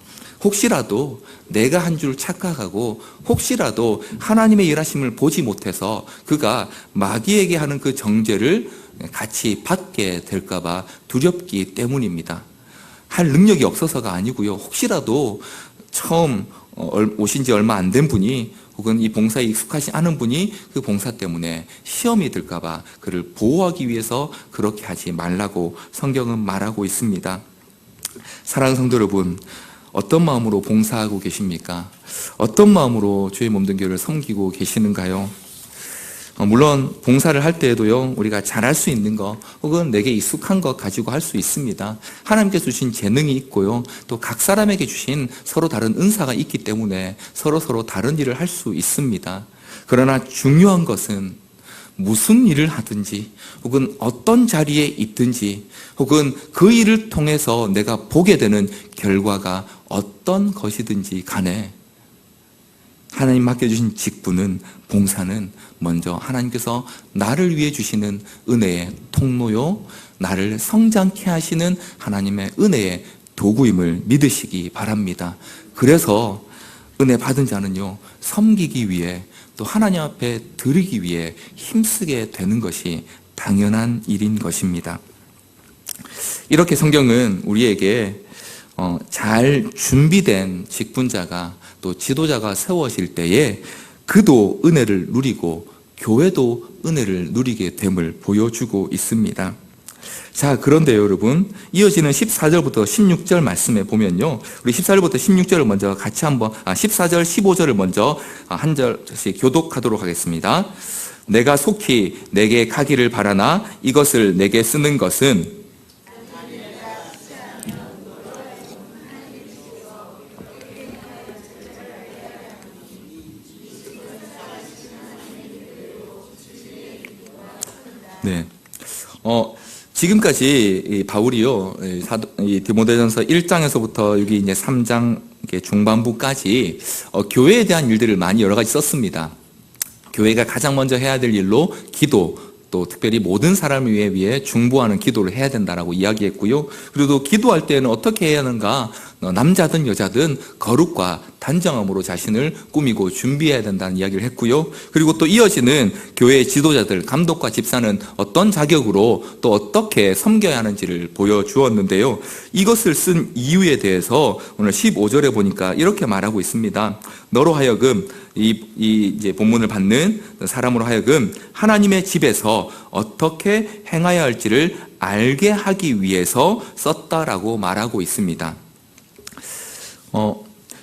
혹시라도 내가 한 줄 착각하고 혹시라도 하나님의 일하심을 보지 못해서 그가 마귀에게 하는 그 정죄를 같이 받게 될까봐 두렵기 때문입니다. 할 능력이 없어서가 아니고요. 혹시라도 처음 오신 지 얼마 안 된 분이 혹은 이 봉사에 익숙하지 않은 분이 그 봉사 때문에 시험이 들까봐 그를 보호하기 위해서 그렇게 하지 말라고 성경은 말하고 있습니다. 사랑하는 성도 여러분, 어떤 마음으로 봉사하고 계십니까? 어떤 마음으로 주의 몸된 교회를 섬기고 계시는가요? 물론 봉사를 할 때에도요, 우리가 잘할 수 있는 거 혹은 내게 익숙한 거 가지고 할 수 있습니다. 하나님께서 주신 재능이 있고요, 또 각 사람에게 주신 서로 다른 은사가 있기 때문에 서로 다른 일을 할 수 있습니다. 그러나 중요한 것은 무슨 일을 하든지 혹은 어떤 자리에 있든지 혹은 그 일을 통해서 내가 보게 되는 결과가 어떤 것이든지 간에 하나님 맡겨주신 직분은, 봉사는 먼저 하나님께서 나를 위해 주시는 은혜의 통로요, 나를 성장케 하시는 하나님의 은혜의 도구임을 믿으시기 바랍니다. 그래서 은혜 받은 자는요, 섬기기 위해 또 하나님 앞에 드리기 위해 힘쓰게 되는 것이 당연한 일인 것입니다. 이렇게 성경은 우리에게 잘 준비된 직분자가 또 지도자가 세워질 때에 그도 은혜를 누리고 교회도 은혜를 누리게 됨을 보여주고 있습니다. 자, 그런데요, 여러분, 이어지는 14절부터 16절 말씀에 보면요, 우리 14절부터 16절을 먼저 같이 한번, 14절, 15절을 먼저 한 절씩 교독하도록 하겠습니다. 내가 속히 내게 가기를 바라나 이것을 내게 쓰는 것은 네. 지금까지 바울이요, 이 디모데전서 1장에서부터 여기 이제 3장 중반부까지 교회에 대한 일들을 많이 여러 가지 썼습니다. 교회가 가장 먼저 해야 될 일로 기도, 또 특별히 모든 사람을 위해 중보하는 기도를 해야 된다라고 이야기했고요. 그리고 기도할 때는 어떻게 해야 하는가? 남자든 여자든 거룩과 단정함으로 자신을 꾸미고 준비해야 된다는 이야기를 했고요. 그리고 또 이어지는 교회의 지도자들, 감독과 집사는 어떤 자격으로 또 어떻게 섬겨야 하는지를 보여주었는데요. 이것을 쓴 이유에 대해서 오늘 15절에 보니까 이렇게 말하고 있습니다. 너로 하여금 이제 본문을 받는 사람으로 하여금 하나님의 집에서 어떻게 행해야 할지를 알게 하기 위해서 썼다라고 말하고 있습니다.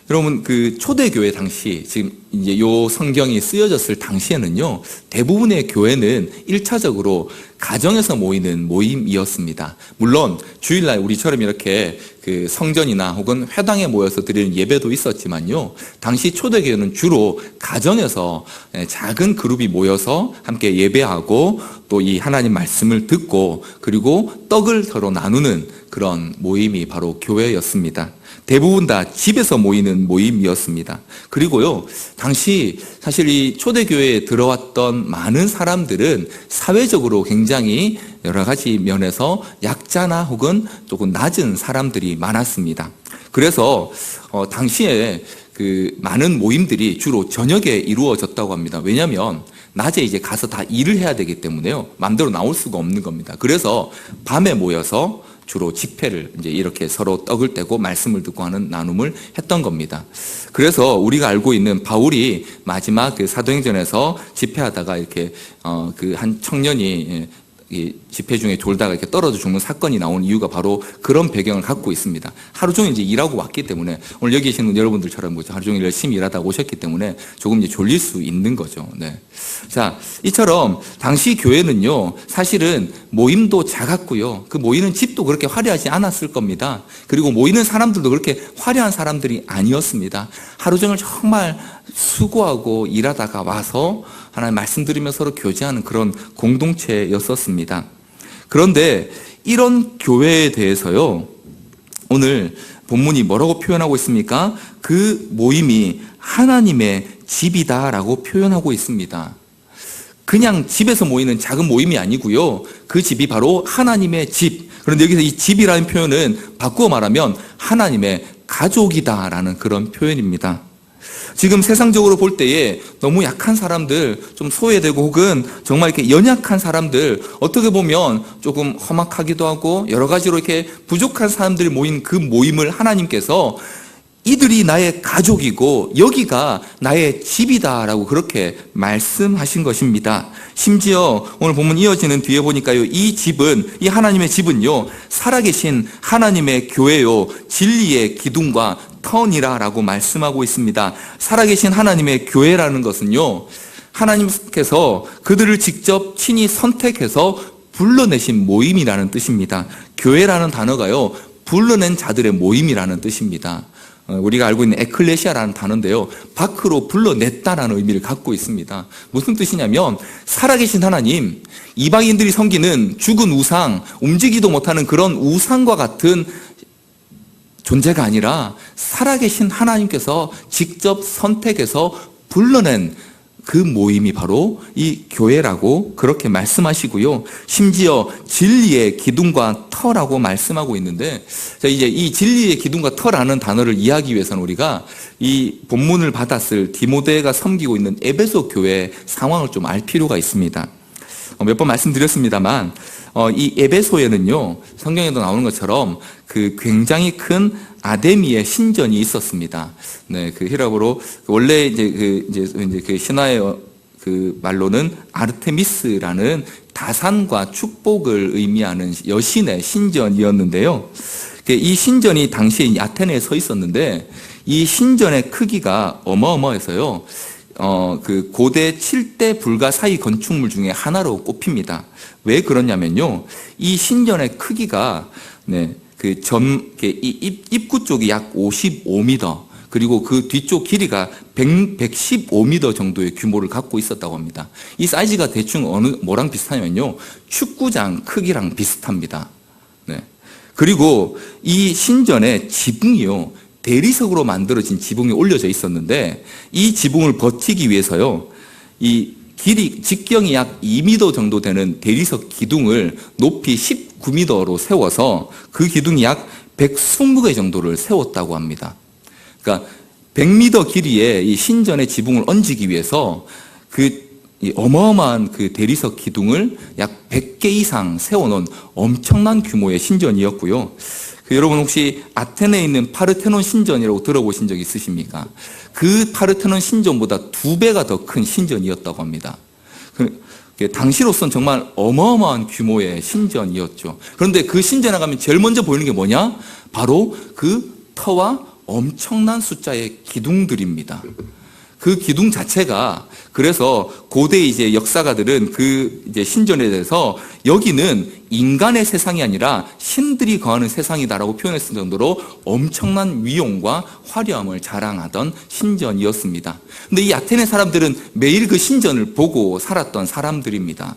여러분, 그 초대교회 당시, 지금 이제 요 성경이 쓰여졌을 당시에는요, 대부분의 교회는 1차적으로 가정에서 모이는 모임이었습니다. 물론 주일날 우리처럼 이렇게 그 성전이나 혹은 회당에 모여서 드리는 예배도 있었지만요, 당시 초대교회는 주로 가정에서 작은 그룹이 모여서 함께 예배하고 또 이 하나님 말씀을 듣고 그리고 떡을 서로 나누는 그런 모임이 바로 교회였습니다. 대부분 다 집에서 모이는 모임이었습니다. 그리고요, 당시 사실 이 초대교회에 들어왔던 많은 사람들은 사회적으로 굉장히 여러 가지 면에서 약자나 혹은 조금 낮은 사람들이 많았습니다. 그래서 당시에 그 많은 모임들이 주로 저녁에 이루어졌다고 합니다. 왜냐하면 낮에 이제 가서 다 일을 해야 되기 때문에요, 마음대로 나올 수가 없는 겁니다. 그래서 밤에 모여서 주로 집회를 이제 이렇게 서로 떡을 떼고 말씀을 듣고 하는 나눔을 했던 겁니다. 그래서 우리가 알고 있는 바울이 마지막 그 사도행전에서 집회하다가 이렇게 그 한 청년이 이 집회 중에 졸다가 이렇게 떨어져 죽는 사건이 나온 이유가 바로 그런 배경을 갖고 있습니다. 하루 종일 이제 일하고 왔기 때문에, 오늘 여기 계시는 여러분들처럼 뭐죠, 하루 종일 열심히 일하다 오셨기 때문에 조금 이제 졸릴 수 있는 거죠. 네. 자, 이처럼 당시 교회는요, 사실은 모임도 작았고요, 그 모이는 집도 그렇게 화려하지 않았을 겁니다. 그리고 모이는 사람들도 그렇게 화려한 사람들이 아니었습니다. 하루 종일 정말 수고하고 일하다가 와서 하나님 말씀 들으며 서로 교제하는 그런 공동체였었습니다. 그런데 이런 교회에 대해서요, 오늘 본문이 뭐라고 표현하고 있습니까? 그 모임이 하나님의 집이다라고 표현하고 있습니다. 그냥 집에서 모이는 작은 모임이 아니고요, 그 집이 바로 하나님의 집. 그런데 여기서 이 집이라는 표현은 바꾸어 말하면 하나님의 가족이다라는 그런 표현입니다. 지금 세상적으로 볼 때에 너무 약한 사람들, 좀 소외되고 혹은 정말 이렇게 연약한 사람들, 어떻게 보면 조금 험악하기도 하고 여러 가지로 이렇게 부족한 사람들이 모인 그 모임을 하나님께서 이들이 나의 가족이고 여기가 나의 집이다라고 그렇게 말씀하신 것입니다. 심지어 오늘 본문 이어지는 뒤에 보니까요, 이 집은, 이 하나님의 집은요, 살아계신 하나님의 교회요, 진리의 기둥과 터니라라고 말씀하고 있습니다. 살아계신 하나님의 교회라는 것은요, 하나님께서 그들을 직접 친히 선택해서 불러내신 모임이라는 뜻입니다. 교회라는 단어가요, 불러낸 자들의 모임이라는 뜻입니다. 우리가 알고 있는 에클레시아라는 단어인데요, 밖으로 불러냈다라는 의미를 갖고 있습니다. 무슨 뜻이냐면, 살아계신 하나님, 이방인들이 섬기는 죽은 우상, 움직이도 못하는 그런 우상과 같은 존재가 아니라 살아계신 하나님께서 직접 선택해서 불러낸 그 모임이 바로 이 교회라고 그렇게 말씀하시고요, 심지어 진리의 기둥과 터라고 말씀하고 있는데, 자, 이제 이 진리의 기둥과 터라는 단어를 이해하기 위해서는 우리가 이 본문을 받았을 디모데가 섬기고 있는 에베소 교회의 상황을 좀 알 필요가 있습니다. 몇 번 말씀드렸습니다만, 이 에베소에는요, 성경에도 나오는 것처럼 그 굉장히 큰 아데미의 신전이 있었습니다. 네, 그 히라보로 원래 이제 그 신화의 그 말로는 아르테미스라는 다산과 축복을 의미하는 여신의 신전이었는데요. 이 신전이 당시에 아테네에 서 있었는데, 이 신전의 크기가 어마어마해서요, 그 고대 7대 불가사의 건축물 중에 하나로 꼽힙니다. 왜 그러냐면요, 이 신전의 크기가, 네, 입구 쪽이 약 55m, 그리고 그 뒤쪽 길이가 115m 정도의 규모를 갖고 있었다고 합니다. 이 사이즈가 대충 뭐랑 비슷하냐면요, 축구장 크기랑 비슷합니다. 네. 그리고 이 신전의 지붕이요, 대리석으로 만들어진 지붕이 올려져 있었는데, 이 지붕을 버티기 위해서요, 이 길이 직경이 약 2m 정도 되는 대리석 기둥을 높이 19m로 세워서 그 기둥이 약 120개 정도를 세웠다고 합니다. 그러니까 100m 길이의 이 신전의 지붕을 얹기 위해서 이 어마어마한 그 대리석 기둥을 약 100개 이상 세워놓은 엄청난 규모의 신전이었고요. 여러분 혹시 아테네에 있는 파르테논 신전이라고 들어보신 적 있으십니까? 그 파르테논 신전보다 2배가 더 큰 신전이었다고 합니다. 당시로선 정말 어마어마한 규모의 신전이었죠. 그런데 그 신전에 가면 제일 먼저 보이는 게 뭐냐? 바로 그 터와 엄청난 숫자의 기둥들입니다. 그 기둥 자체가, 그래서 고대 이제 역사가들은 그 이제 신전에 대해서 여기는 인간의 세상이 아니라 신들이 거하는 세상이다라고 표현했을 정도로 엄청난 위용과 화려함을 자랑하던 신전이었습니다. 근데 이 아테네 사람들은 매일 그 신전을 보고 살았던 사람들입니다.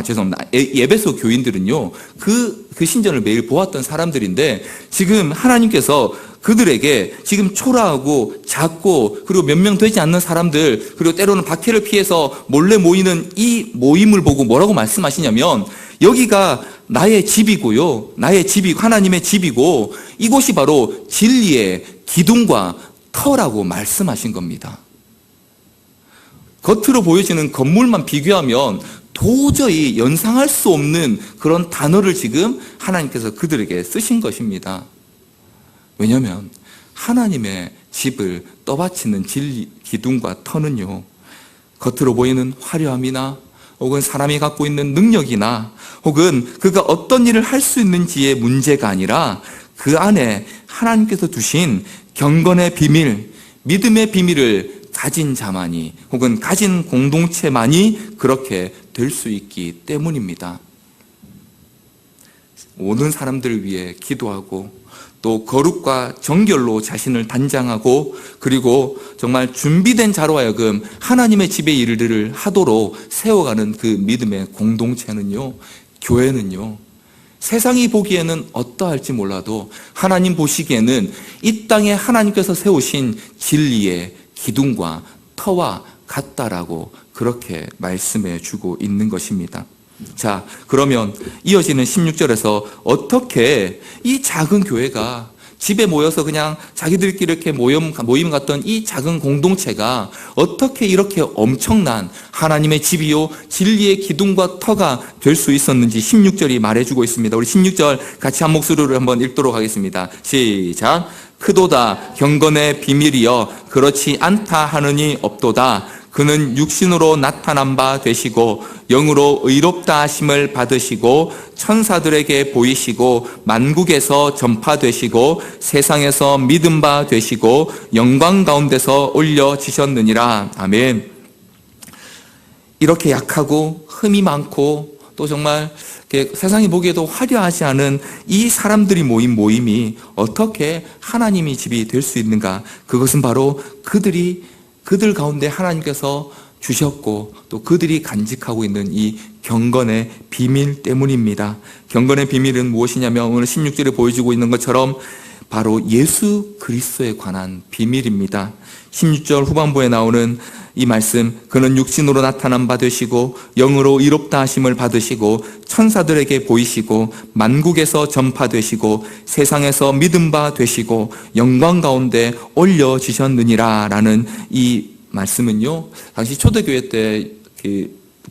죄송합니다. 에베소 교인들은요, 그 신전을 매일 보았던 사람들인데, 지금 하나님께서 그들에게 지금 초라하고 작고 그리고 몇 명 되지 않는 사람들, 그리고 때로는 박해를 피해서 몰래 모이는 이 모임을 보고 뭐라고 말씀하시냐면, 여기가 나의 집이고요, 나의 집이고 하나님의 집이고, 이곳이 바로 진리의 기둥과 터라고 말씀하신 겁니다. 겉으로 보여지는 건물만 비교하면 도저히 연상할 수 없는 그런 단어를 지금 하나님께서 그들에게 쓰신 것입니다. 왜냐하면 하나님의 집을 떠받치는 기둥과 터는요, 겉으로 보이는 화려함이나 혹은 사람이 갖고 있는 능력이나 혹은 그가 어떤 일을 할 수 있는지의 문제가 아니라 그 안에 하나님께서 두신 경건의 비밀, 믿음의 비밀을 가진 자만이 혹은 가진 공동체만이 그렇게 될 수 있기 때문입니다. 모든 사람들을 위해 기도하고 또 거룩과 정결로 자신을 단장하고 그리고 정말 준비된 자로 하여금 하나님의 집의 일들을 하도록 세워가는 그 믿음의 공동체는요, 교회는요, 세상이 보기에는 어떠할지 몰라도 하나님 보시기에는 이 땅에 하나님께서 세우신 진리의 기둥과 터와 같다라고 그렇게 말씀해 주고 있는 것입니다. 자, 그러면 이어지는 16절에서 어떻게 이 작은 교회가 집에 모여서 그냥 자기들끼리 이렇게 모임 같던 이 작은 공동체가 어떻게 이렇게 엄청난 하나님의 집이요 진리의 기둥과 터가 될 수 있었는지 16절이 말해주고 있습니다. 우리 16절 같이 한 목소리로 한번 읽도록 하겠습니다. 시작. 크도다 경건의 비밀이여 그렇지 않다 하느니 없도다. 그는 육신으로 나타난 바 되시고 영으로 의롭다 하심을 받으시고 천사들에게 보이시고 만국에서 전파되시고 세상에서 믿음 바 되시고 영광 가운데서 올려지셨느니라. 아멘. 이렇게 약하고 흠이 많고 또 정말 세상이 보기에도 화려하지 않은 이 사람들이 모인 모임이 어떻게 하나님의 집이 될 수 있는가? 그것은 바로 그들 가운데 하나님께서 주셨고 또 그들이 간직하고 있는 이 경건의 비밀 때문입니다. 경건의 비밀은 무엇이냐면 오늘 16절에 보여주고 있는 것처럼 바로 예수 그리스도에 관한 비밀입니다. 16절 후반부에 나오는 이 말씀, 그는 육신으로 나타난 바 되시고 영으로 의롭다 하심을 받으시고 천사들에게 보이시고 만국에서 전파되시고 세상에서 믿음 바 되시고 영광 가운데 올려지셨느니라 라는 이 말씀은요, 당시 초대교회 때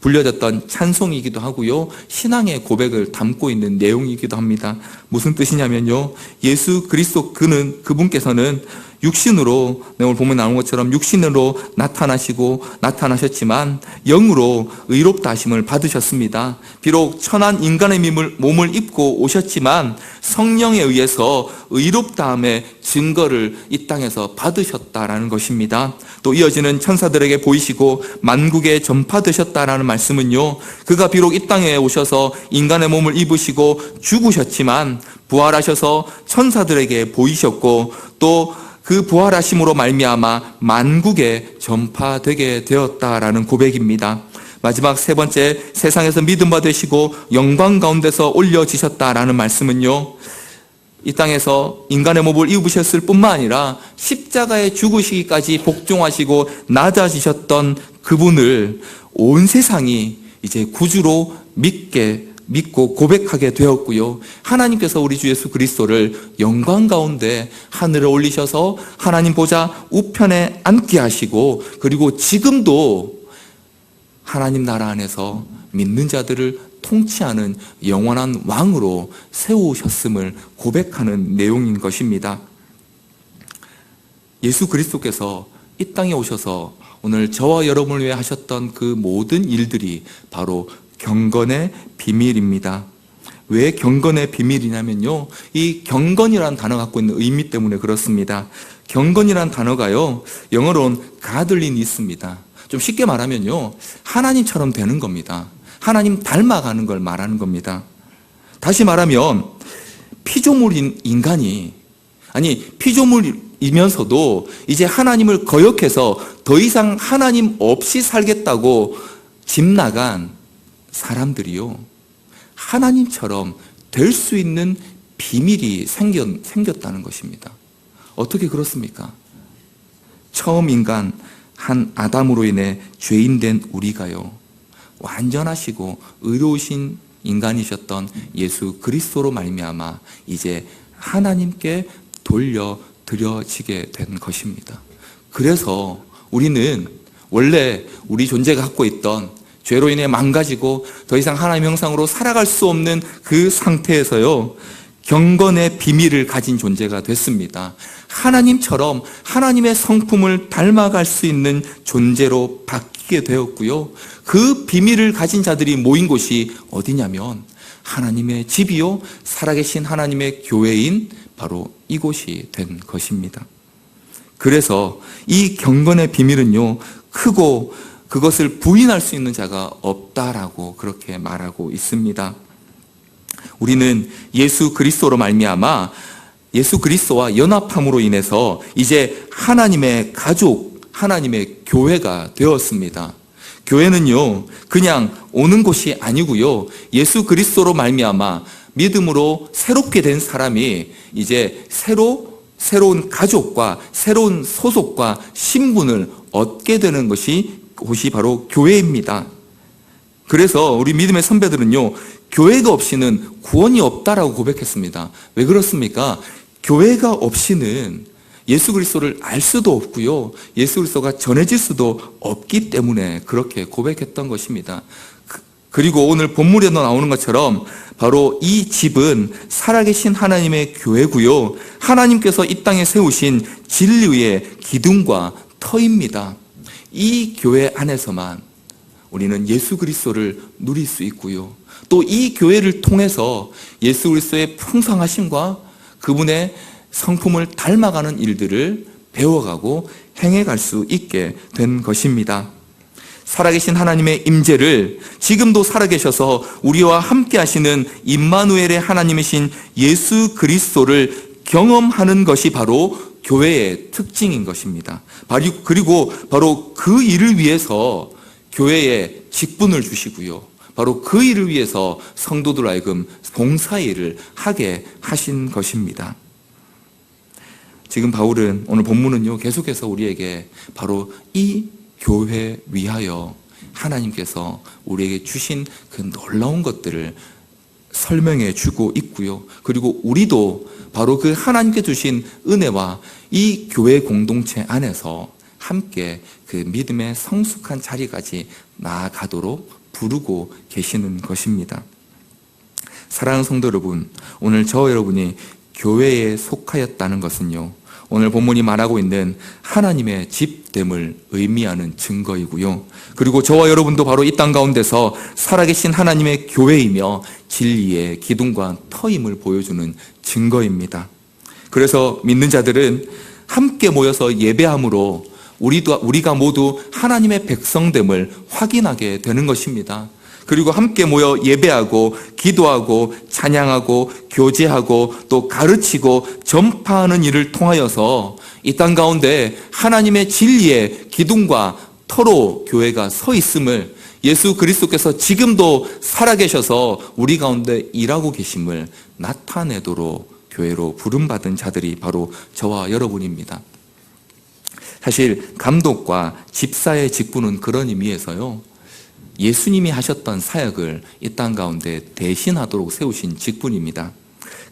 불려졌던 찬송이기도 하고요, 신앙의 고백을 담고 있는 내용이기도 합니다. 무슨 뜻이냐면요, 예수 그리스도 그분께서는 육신으로, 오늘 보면 나오는 것처럼 육신으로 나타나셨지만 영으로 의롭다 하심을 받으셨습니다. 비록 천한 인간의 몸을 입고 오셨지만 성령에 의해서 의롭다함의 증거를 이 땅에서 받으셨다라는 것입니다. 또 이어지는 천사들에게 보이시고 만국에 전파되셨다라는 말씀은요, 그가 비록 이 땅에 오셔서 인간의 몸을 입으시고 죽으셨지만 부활하셔서 천사들에게 보이셨고 또 그 부활하심으로 말미암아 만국에 전파되게 되었다라는 고백입니다. 마지막 세 번째, 세상에서 믿음 받으시고 영광 가운데서 올려지셨다라는 말씀은요, 이 땅에서 인간의 몸을 입으셨을 뿐만 아니라 십자가에 죽으시기까지 복종하시고 낮아지셨던 그분을 온 세상이 이제 구주로 믿고 고백하게 되었고요, 하나님께서 우리 주 예수 그리스도를 영광 가운데 하늘에 올리셔서 하나님 보좌 우편에 앉게 하시고 그리고 지금도 하나님 나라 안에서 믿는 자들을 통치하는 영원한 왕으로 세우셨음을 고백하는 내용인 것입니다. 예수 그리스도께서 이 땅에 오셔서 오늘 저와 여러분을 위해 하셨던 그 모든 일들이 바로 경건의 비밀입니다. 왜 경건의 비밀이냐면요, 이 경건이라는 단어가 갖고 있는 의미 때문에 그렇습니다. 경건이라는 단어가요, 영어로는 godliness입니다. 좀 쉽게 말하면요, 하나님처럼 되는 겁니다. 하나님 닮아가는 걸 말하는 겁니다. 다시 말하면 피조물인 인간이, 피조물이면서도 이제 하나님을 거역해서 더 이상 하나님 없이 살겠다고 집 나간 사람들이요, 하나님처럼 될 수 있는 비밀이 생겼다는 것입니다. 어떻게 그렇습니까? 처음 인간 한 아담으로 인해 죄인된 우리가요, 완전하시고 의로우신 인간이셨던 예수 그리스도로 말미암아 이제 하나님께 돌려드려지게 된 것입니다. 그래서 우리는 원래 우리 존재가 갖고 있던 죄로 인해 망가지고 더 이상 하나님의 형상으로 살아갈 수 없는 그 상태에서요, 경건의 비밀을 가진 존재가 됐습니다. 하나님처럼 하나님의 성품을 닮아갈 수 있는 존재로 바뀌게 되었고요. 그 비밀을 가진 자들이 모인 곳이 어디냐면 하나님의 집이요, 살아계신 하나님의 교회인 바로 이곳이 된 것입니다. 그래서 이 경건의 비밀은요, 크고 그것을 부인할 수 있는 자가 없다라고 그렇게 말하고 있습니다. 우리는 예수 그리스도로 말미암아 예수 그리스도와 연합함으로 인해서 이제 하나님의 가족, 하나님의 교회가 되었습니다. 교회는요, 그냥 오는 곳이 아니고요, 예수 그리스도로 말미암아 믿음으로 새롭게 된 사람이 이제 새로운 가족과 새로운 소속과 신분을 얻게 되는 곳이 바로 교회입니다. 그래서 우리 믿음의 선배들은요, 교회가 없이는 구원이 없다라고 고백했습니다. 왜 그렇습니까? 교회가 없이는 예수 그리스도를 알 수도 없고요, 예수 그리스도가 전해질 수도 없기 때문에 그렇게 고백했던 것입니다. 그리고 오늘 본문에도 나오는 것처럼 바로 이 집은 살아계신 하나님의 교회고요, 하나님께서 이 땅에 세우신 진리의 기둥과 터입니다. 이 교회 안에서만 우리는 예수 그리스도를 누릴 수 있고요, 또 이 교회를 통해서 예수 그리스도의 풍성하심과 그분의 성품을 닮아가는 일들을 배워가고 행해갈 수 있게 된 것입니다. 살아계신 하나님의 임재를 지금도 살아계셔서 우리와 함께 하시는 임마누엘의 하나님이신 예수 그리스도를 경험하는 것이 바로 교회의 특징인 것입니다. 그리고 바로 그 일을 위해서 교회에 직분을 주시고요, 바로 그 일을 위해서 성도들 하여금 봉사일을 하게 하신 것입니다. 지금 바울은, 오늘 본문은요, 계속해서 우리에게 바로 이 교회 위하여 하나님께서 우리에게 주신 그 놀라운 것들을 설명해 주고 있고요, 그리고 우리도 바로 그 하나님께 주신 은혜와 이 교회 공동체 안에서 함께 그 믿음의 성숙한 자리까지 나아가도록 부르고 계시는 것입니다. 사랑하는 성도 여러분, 오늘 저와 여러분이 교회에 속하였다는 것은요, 오늘 본문이 말하고 있는 하나님의 집됨을 의미하는 증거이고요, 그리고 저와 여러분도 바로 이 땅 가운데서 살아계신 하나님의 교회이며 진리의 기둥과 터임을 보여주는 증거입니다. 그래서 믿는 자들은 함께 모여서 예배함으로 우리가 모두 하나님의 백성됨을 확인하게 되는 것입니다. 그리고 함께 모여 예배하고 기도하고 찬양하고 교제하고 또 가르치고 전파하는 일을 통하여서 이 땅 가운데 하나님의 진리의 기둥과 터로 교회가 서 있음을, 예수 그리스도께서 지금도 살아계셔서 우리 가운데 일하고 계심을 나타내도록 교회로 부름받은 자들이 바로 저와 여러분입니다. 사실 감독과 집사의 직분은 그런 의미에서요, 예수님이 하셨던 사역을 이 땅 가운데 대신하도록 세우신 직분입니다.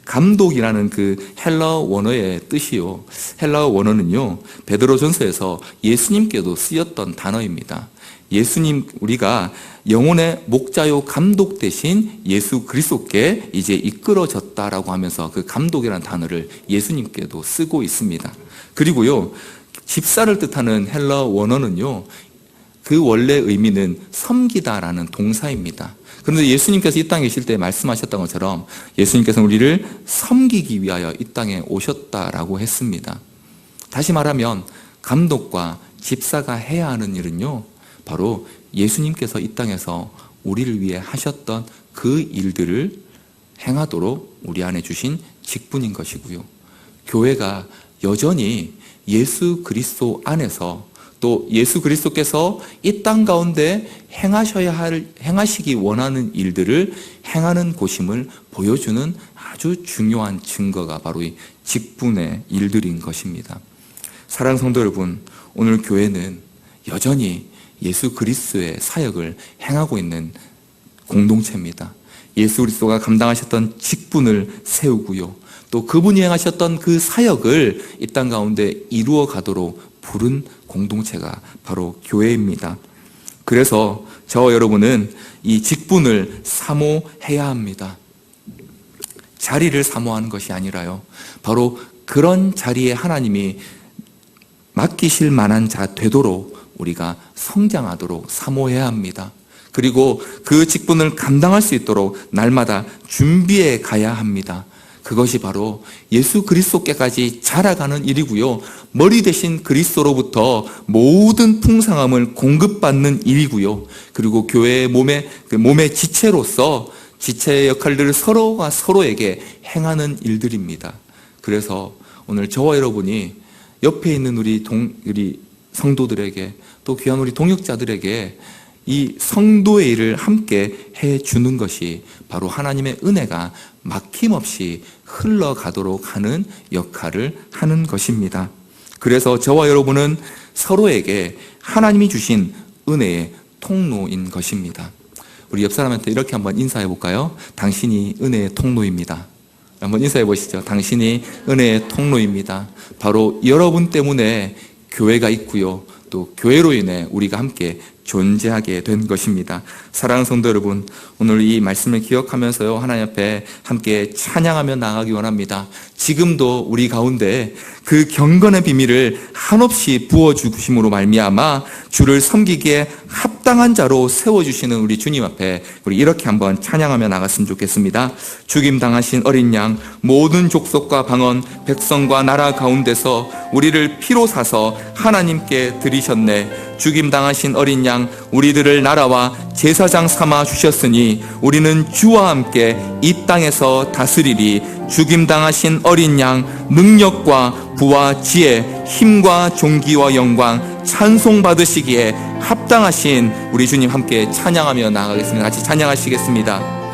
감독이라는 그 헬라어 원어의 뜻이요, 헬라어 원어는요, 베드로전서에서 예수님께도 쓰였던 단어입니다. 예수님, 우리가 영혼의 목자요 감독 대신 예수 그리스도께 이제 이끌어졌다라고 하면서 그 감독이라는 단어를 예수님께도 쓰고 있습니다. 그리고요, 집사를 뜻하는 헬라어 원어는요, 그 원래 의미는 섬기다라는 동사입니다. 그런데 예수님께서 이 땅에 계실 때 말씀하셨던 것처럼 예수님께서는 우리를 섬기기 위하여 이 땅에 오셨다라고 했습니다. 다시 말하면 감독과 집사가 해야 하는 일은요, 바로 예수님께서 이 땅에서 우리를 위해 하셨던 그 일들을 행하도록 우리 안에 주신 직분인 것이고요, 교회가 여전히 예수 그리스도 안에서 또 예수 그리스도께서 이 땅 가운데 행하시기 원하는 일들을 행하는 곳임을 보여주는 아주 중요한 증거가 바로 이 직분의 일들인 것입니다. 사랑하는 성도 여러분, 오늘 교회는 여전히 예수 그리스도의 사역을 행하고 있는 공동체입니다. 예수 그리스도가 감당하셨던 직분을 세우고요, 또 그분이 행하셨던 그 사역을 이 땅 가운데 이루어 가도록 부른 공동체가 바로 교회입니다. 그래서 저와 여러분은 이 직분을 사모해야 합니다. 자리를 사모하는 것이 아니라요, 바로 그런 자리에 하나님이 맡기실 만한 자 되도록 우리가 성장하도록 사모해야 합니다. 그리고 그 직분을 감당할 수 있도록 날마다 준비해 가야 합니다. 그것이 바로 예수 그리스도께까지 자라가는 일이고요, 머리 대신 그리스도로부터 모든 풍성함을 공급받는 일이고요, 그리고 교회의 몸의 지체로서 지체의 역할들을 서로가 서로에게 행하는 일들입니다. 그래서 오늘 저와 여러분이 옆에 있는 우리 성도들에게, 또 귀한 우리 동역자들에게 이 성도의 일을 함께 해주는 것이 바로 하나님의 은혜가 막힘없이 흘러가도록 하는 역할을 하는 것입니다. 그래서 저와 여러분은 서로에게 하나님이 주신 은혜의 통로인 것입니다. 우리 옆 사람한테 이렇게 한번 인사해 볼까요? 당신이 은혜의 통로입니다. 한번 인사해 보시죠. 당신이 은혜의 통로입니다. 바로 여러분 때문에 교회가 있고요, 또 교회로 인해 우리가 함께 존재하게 된 것입니다. 사랑하는 성도 여러분, 오늘 이 말씀을 기억하면서요, 하나님 앞에 함께 찬양하며 나가기 원합니다. 지금도 우리 가운데 그 경건의 비밀을 한없이 부어주심으로 말미암아 주를 섬기기에 합당한 자로 세워주시는 우리 주님 앞에 우리 이렇게 한번 찬양하며 나갔으면 좋겠습니다. 죽임당하신 어린 양, 모든 족속과 방언, 백성과 나라 가운데서 우리를 피로 사서 하나님께 드리셨네. 죽임당하신 어린 양, 우리들을 나라와 제사장 삼아 주셨으니 우리는 주와 함께 이 땅에서 다스리리. 죽임당하신 어린 양, 능력과 부와 지혜, 힘과 존귀와 영광 찬송 받으시기에 합당하신 우리 주님 함께 찬양하며 나아가겠습니다. 같이 찬양하시겠습니다.